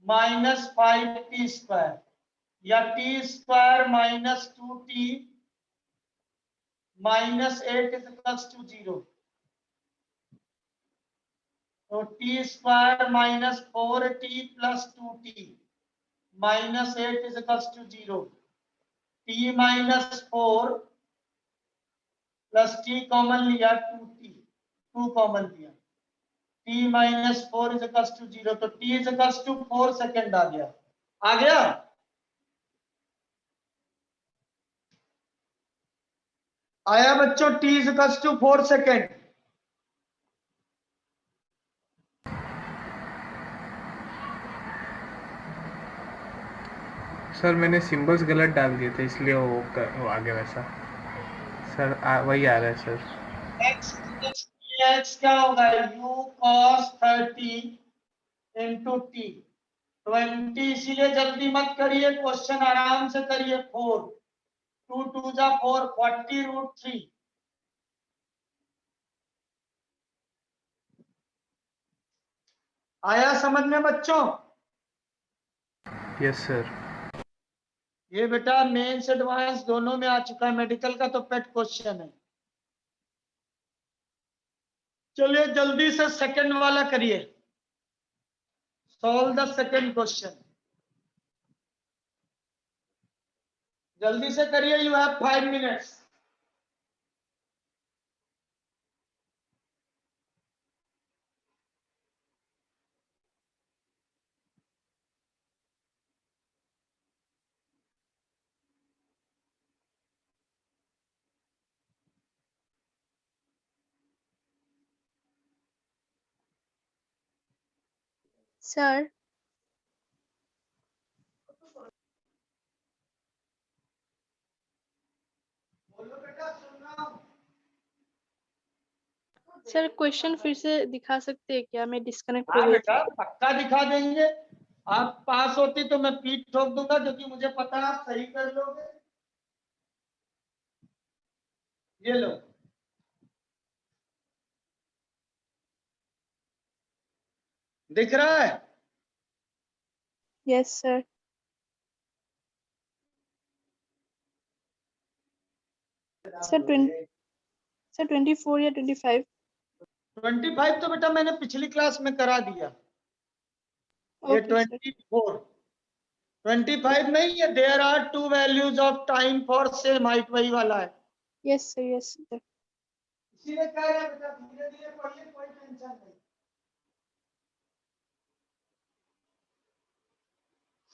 -5 T square, या T square -2t -8 is equals to 0। तो T square -4t plus 2t -8 is equals to 0। t -4 plus t common लिया 2t, 2 कॉमन लिया, t -4 इज इक्वल्स टू 0। तो t is equals to 4 second आ गया। आ गया? आया बच्चों? t is equals to 4 second. Sir मैंने सिंबल्स गलत डाल दिए थे इसलिए वो आ गया वैसा। सर वही आ रहा है सर। x क्या होगा? u cos 30 into T 20। इसीलिए जल्दी मत करिए, क्वेश्चन आराम से करिए। 4 2 2 जा 4, 40√3। आया समझ में बच्चों? Yes sir. ये बेटा मेंस एडवांस दोनों में आ चुका है, मेडिकल का तो पेट क्वेश्चन है। चलिए जल्दी से सेकंड वाला करिए, सॉल्व द सेकंड क्वेश्चन। जल्दी से करिए, यू हैव 5 मिनट्स। Sir. बोलो बेटा, सुन रहा हूँ। सर क्वेश्चन फिर से दिखा सकते हैं क्या? मैं डिस्कनेक्ट हो हाँ गई थी। बेटा, पक्का दिखा देंगे। आप पास होती तो मैं पीठ ठोक दूंगा, क्योंकि मुझे पता है आप सही कर लोगे। ये लो, दिख रहा है? Yes sir. Sir 24 या 25? 25 तो बेटा मैंने पिछली क्लास में करा दिया। ये Okay sir. 25 नहीं, ये there are two values of time for same height, वही वाला है। Yes sir. Yes sir. इसीलिए कह रहे हैं बेटा, धीरे धीरे पढ़िए, कोई टेंशन नहीं।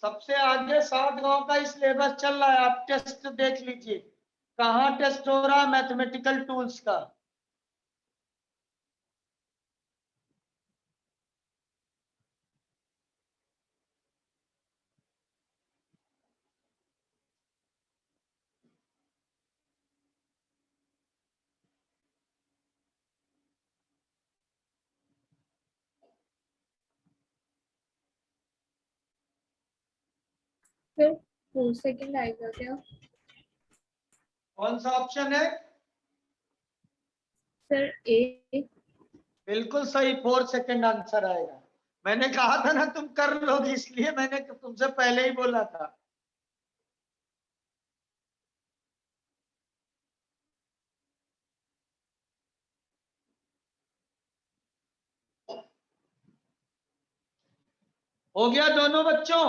सबसे आगे 7 गांव का सिलेबस चल रहा है, आप टेस्ट देख लीजिए कहाँ टेस्ट हो रहा है, मैथमेटिकल टूल्स का। सर 4 सेकंड आएगा क्या? कौन सा ऑप्शन है? सर ए। बिल्कुल सही, 4 सेकंड आंसर आएगा। मैंने कहा था ना तुम कर लोगी, इसलिए मैंने तुमसे पहले ही बोला था। हो गया दोनों बच्चों?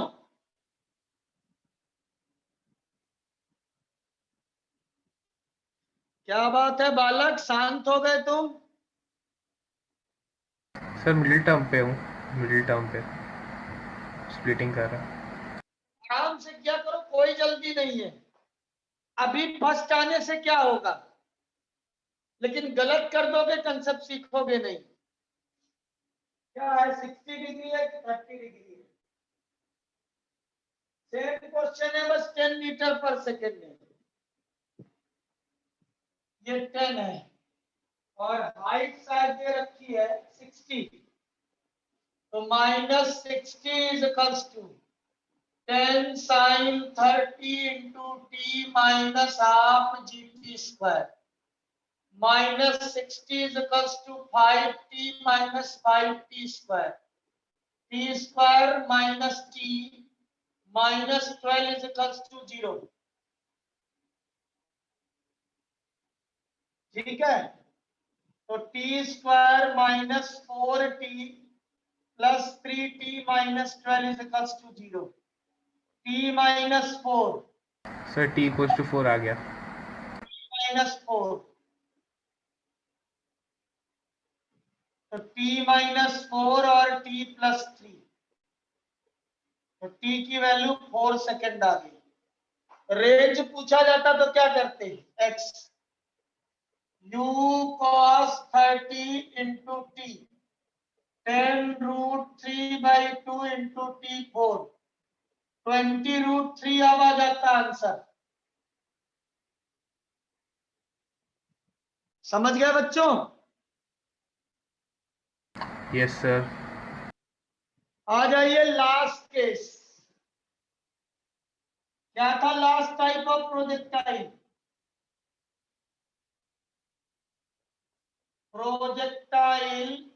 क्या बात है बालक, शांत हो गए तुम? सर मिडिल टर्म पे हूँ, मिडिल टर्म पे स्प्लिटिंग कर रहा है। आराम से क्या करो, कोई जल्दी नहीं है। अभी फर्स्ट आने से क्या होगा, लेकिन गलत कर दोगे कंसेप्ट सीखोगे नहीं। क्या है, 60 डिग्री है कि 30 डिग्री है? सेम क्वेश्चन है, बस 10 मीटर पर सेकेंड है। ये 10 है और हाइट शायद ये रखी है 60, तो -60 is equals to 10 sin 30 into t minus half gt square. -60 is equals to 5t minus 5t square. T square minus t minus 12 is equals to 0. ठीक है, तो t square minus 4t plus 3t minus 12 is equals to 0. t minus 4 sir t equals to 4 आ गया। minus 4, तो t minus 4 और t plus 3, तो t की वैल्यू 4 सेकेंड आ गई। रेंज पूछा जाता तो क्या करते हैं, x u cos 30 into t 10√3/2 into t4 20√3 अब आ जाता आंसर। समझ गए बच्चों? Yes sir. आ जाइए लास्ट केस। क्या था last type of projectile? Projectile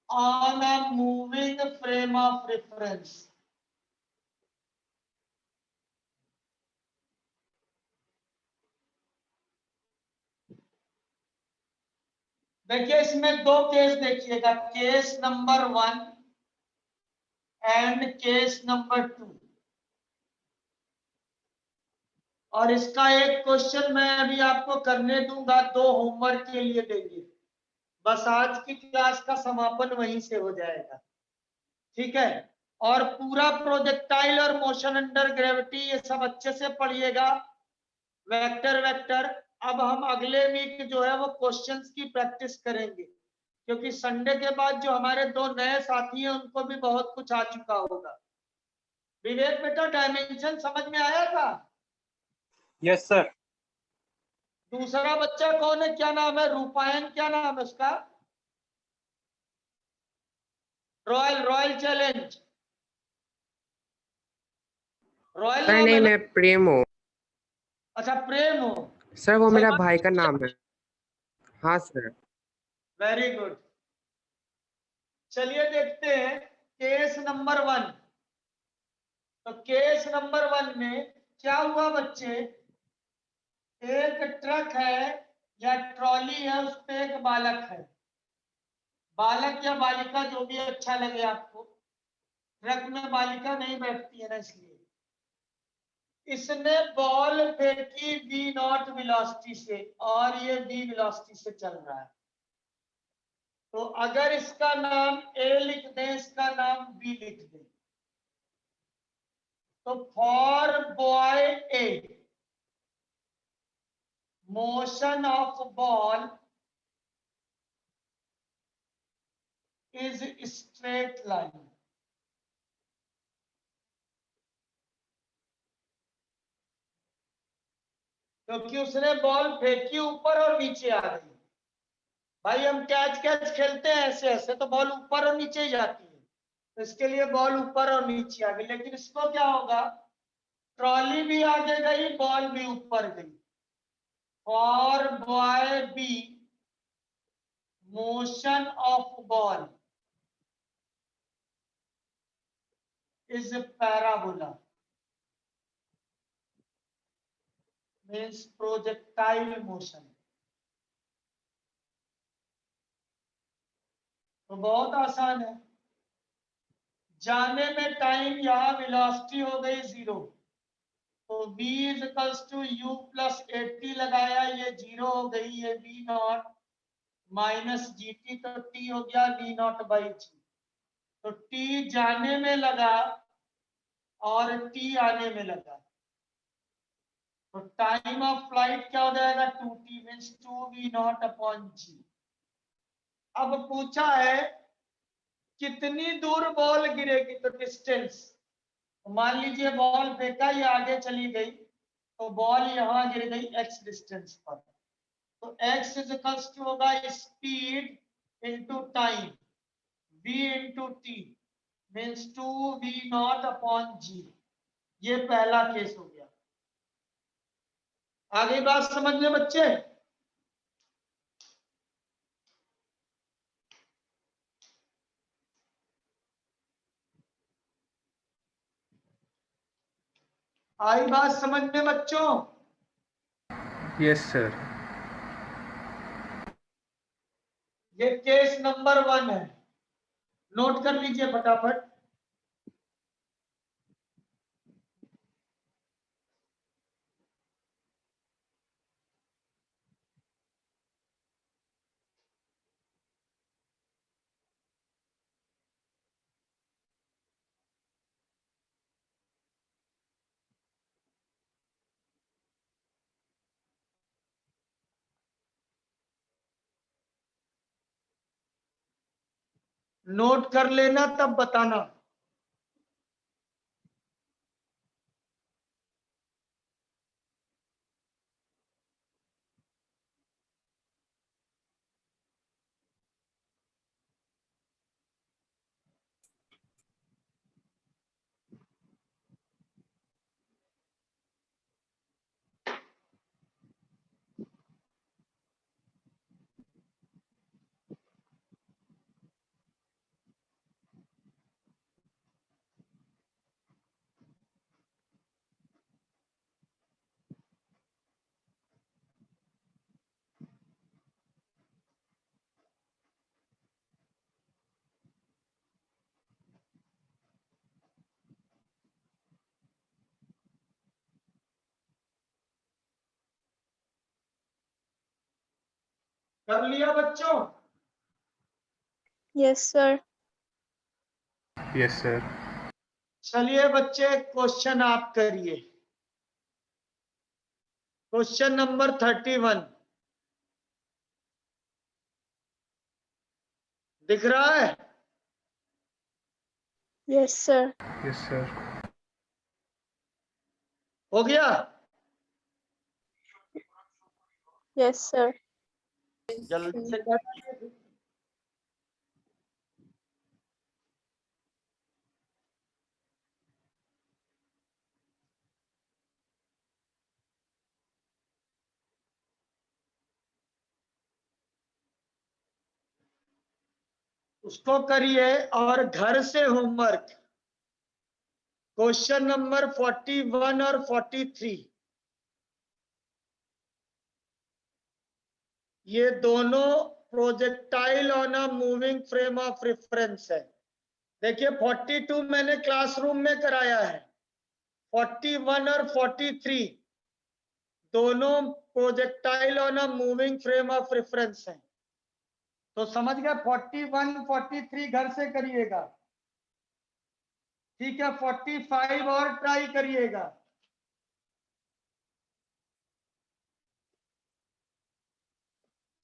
on a moving frame of reference. देखिए इसमें दो केस देखिएगा, case number 1 and case number 2, और इसका एक क्वेश्चन मैं अभी आपको करने दूंगा, 2 होमवर्क के लिए देंगे। बस आज की क्लास का समापन वहीं से हो जाएगा, ठीक है? और पूरा प्रोजेक्टाइल और मोशन अंडर ग्रेविटी ये सब अच्छे से पढ़िएगा, वेक्टर वेक्टर। अब हम अगले वीक जो है वो क्वेश्चंस की प्रैक्टिस करेंगे, क्योंकि संडे के बाद जो हमारे 2 नए साथी हैं उनको भी बहुत कुछ आ चुका होगा। विवेक बेटा, डायमेंशन समझ में आया था? Yes sir. दूसरा बच्चा कौन है, क्या नाम है? रूपायन, क्या नाम है उसका? रॉयल चैलेंज, रॉयल सर नाम नहीं, है ना? मैं प्रेम हूँ। अच्छा, प्रेम हो। सर वो मेरा सलमान, भाई का नाम है। हाँ सर। Very good. चलिए देखते हैं केस नंबर 1। तो केस नंबर 1 में क्या हुआ बच्चे? एक ट्रक है या ट्रॉली है, उस पे एक बालक है। बालक या बालिका जो भी अच्छा लगे आपको, ट्रक में बालिका नहीं बैठती है ना, इसलिए। इसने बॉल फेंकी v0 वेलोसिटी से और ये v वेलोसिटी से चल रहा है। तो अगर इसका नाम a लिख दें, इसका नाम b लिख दें, तो for boy a motion of ball is straight line. क्योंकि उसने बॉल फेंकी ऊपर और नीचे आ गई। भाई हम कैच खेलते हैं ऐसे ऐसे, तो बॉल ऊपर और नीचे ही जाती है, तो इसके लिए बॉल ऊपर और नीचे आ गई। लेकिन इसको क्या होगा, ट्रॉली भी आगे गई, बॉल भी ऊपर गई। For boy b motion of ball is parabola, means projectile motion. तो बहुत आसान है। जाने में टाइम, यहाँ वेलोसिटी हो गई 0, तो v equals to u plus 80 लगाया, ये 0 हो गई, ये v0 माइनस gt, तो t हो गया v0 बाई g। तो t जाने में लगा और t आने में लगा, तो टाइम ऑफ फ्लाइट क्या हो जाएगा, 2t, means 2v0 upon g। अब पूछा है कितनी दूर बॉल गिरेगी, तो डिस्टेंस। मान लीजिए बॉल फेंका, ये आगे चली गई, तो बॉल यहाँ गिर गई x डिस्टेंस पर। तो x इज इक्वल्स टू होगा speed into time, v into t, means 2v0 upon g। ये पहला केस हो गया। आगे बात समझ में बच्चे? आई बात समझ में बच्चों? Yes sir. ये केस नंबर 1 है, नोट कर लीजिए फटाफट। नोट कर लेना तब बताना। कर लिया बच्चों? Yes sir. Yes sir. चलिए बच्चे, क्वेश्चन आप करिए। Question number 31। दिख रहा है? Yes, sir. Yes sir. हो गया? Yes, sir. जल्दी से कर दीजिए। उसको करिए और घर से होमवर्क क्वेश्चन नंबर 41 और 43 ये दोनों projectile on a moving frame of reference है। देखिए 42 मैंने क्लासरूम में कराया है, 41 और 43 दोनों projectile on a moving frame of reference है। तो समझ गए? 41 43 घर से करिएगा, ठीक है? 45 और ट्राई करिएगा।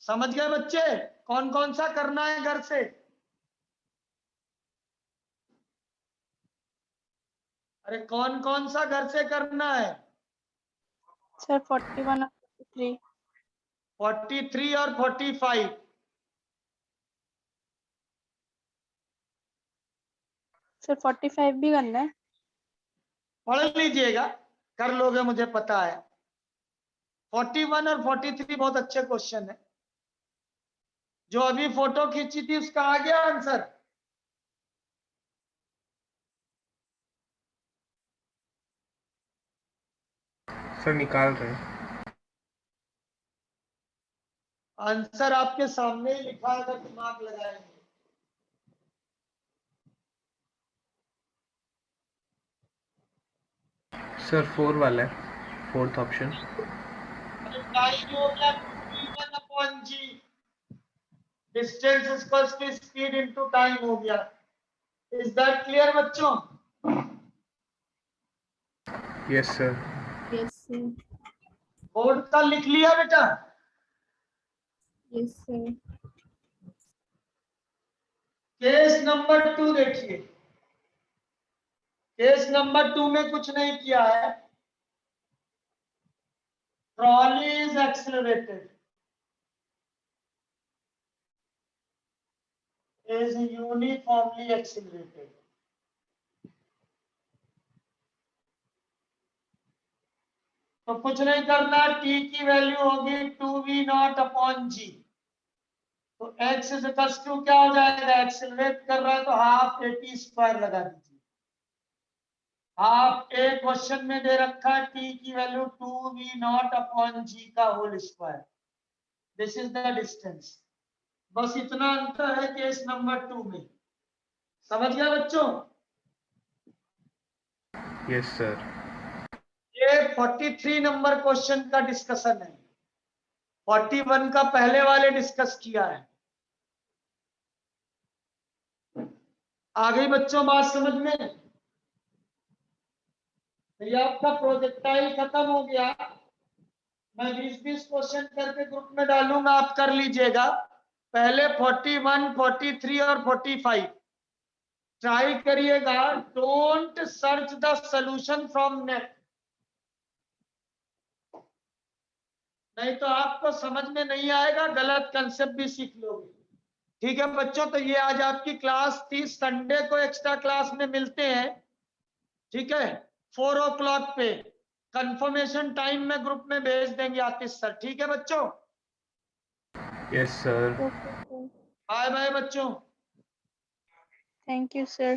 समझ गए बच्चे? कौन कौन सा करना है घर से? अरे कौन कौन सा घर से करना है? Sir, 41 और 43. 43 और 45 Sir, 45 भी करना है? पढ़ लीजिएगा, कर लोगे मुझे पता है। 41 और 43 बहुत अच्छे क्वेश्चन है। जो अभी फोटो खींची थी उसका आ गया आंसर? सर निकाल रहे हैं। आंसर आपके सामने ही लिखा है, अगर दिमाग लगाएंगे। सर 4 वाला है, 4th ऑप्शन। टाइम हो गया V1/G, distance equals to speed into time हो गया। इज दैट क्लियर बच्चों? Yes sir. Yes, sir. Board का लिख लिया बेटा? Yes, sir. केस नंबर 2 देखिए। केस नंबर 2 में कुछ नहीं किया है। Trolley is accelerated, is uniformly accelerated. तो कुछ नहीं करना, t की वैल्यू होगी 2v0/g। तो x इज इक्वल्स टू क्या हो जाएगा? एक्सेलरेट कर रहा है तो हाफ at² लगा दीजिए। हाफ a क्वेश्चन में दे रखा है t की वैल्यू 2v0/g का whole square. This is the distance. बस इतना अंतर है केस नंबर 2 में। समझ गया बच्चों? Yes sir. ये 43 नंबर क्वेश्चन का डिस्कशन है। 41 का पहले वाले डिस्कस किया है। आ गई बच्चों बात समझ में? ये आपका प्रोजेक्टाइल खत्म हो गया। मैं 20-20 क्वेश्चन करके ग्रुप में डालूंगा, आप कर लीजिएगा। पहले 41, 43 और 45 ट्राई करिएगा। Don't search the solution from net, नहीं तो आपको समझ में नहीं आएगा, गलत कंसेप्ट भी सीख लोगे। ठीक है बच्चों? तो ये आज आपकी क्लास थी। संडे को एक्स्ट्रा क्लास में मिलते हैं, ठीक है? 4 o'clock पे कंफर्मेशन टाइम में ग्रुप में भेज देंगे आतिश सर। ठीक है बच्चों? Yes sir. Okay, sir. Bye bye बच्चों। Thank you, sir.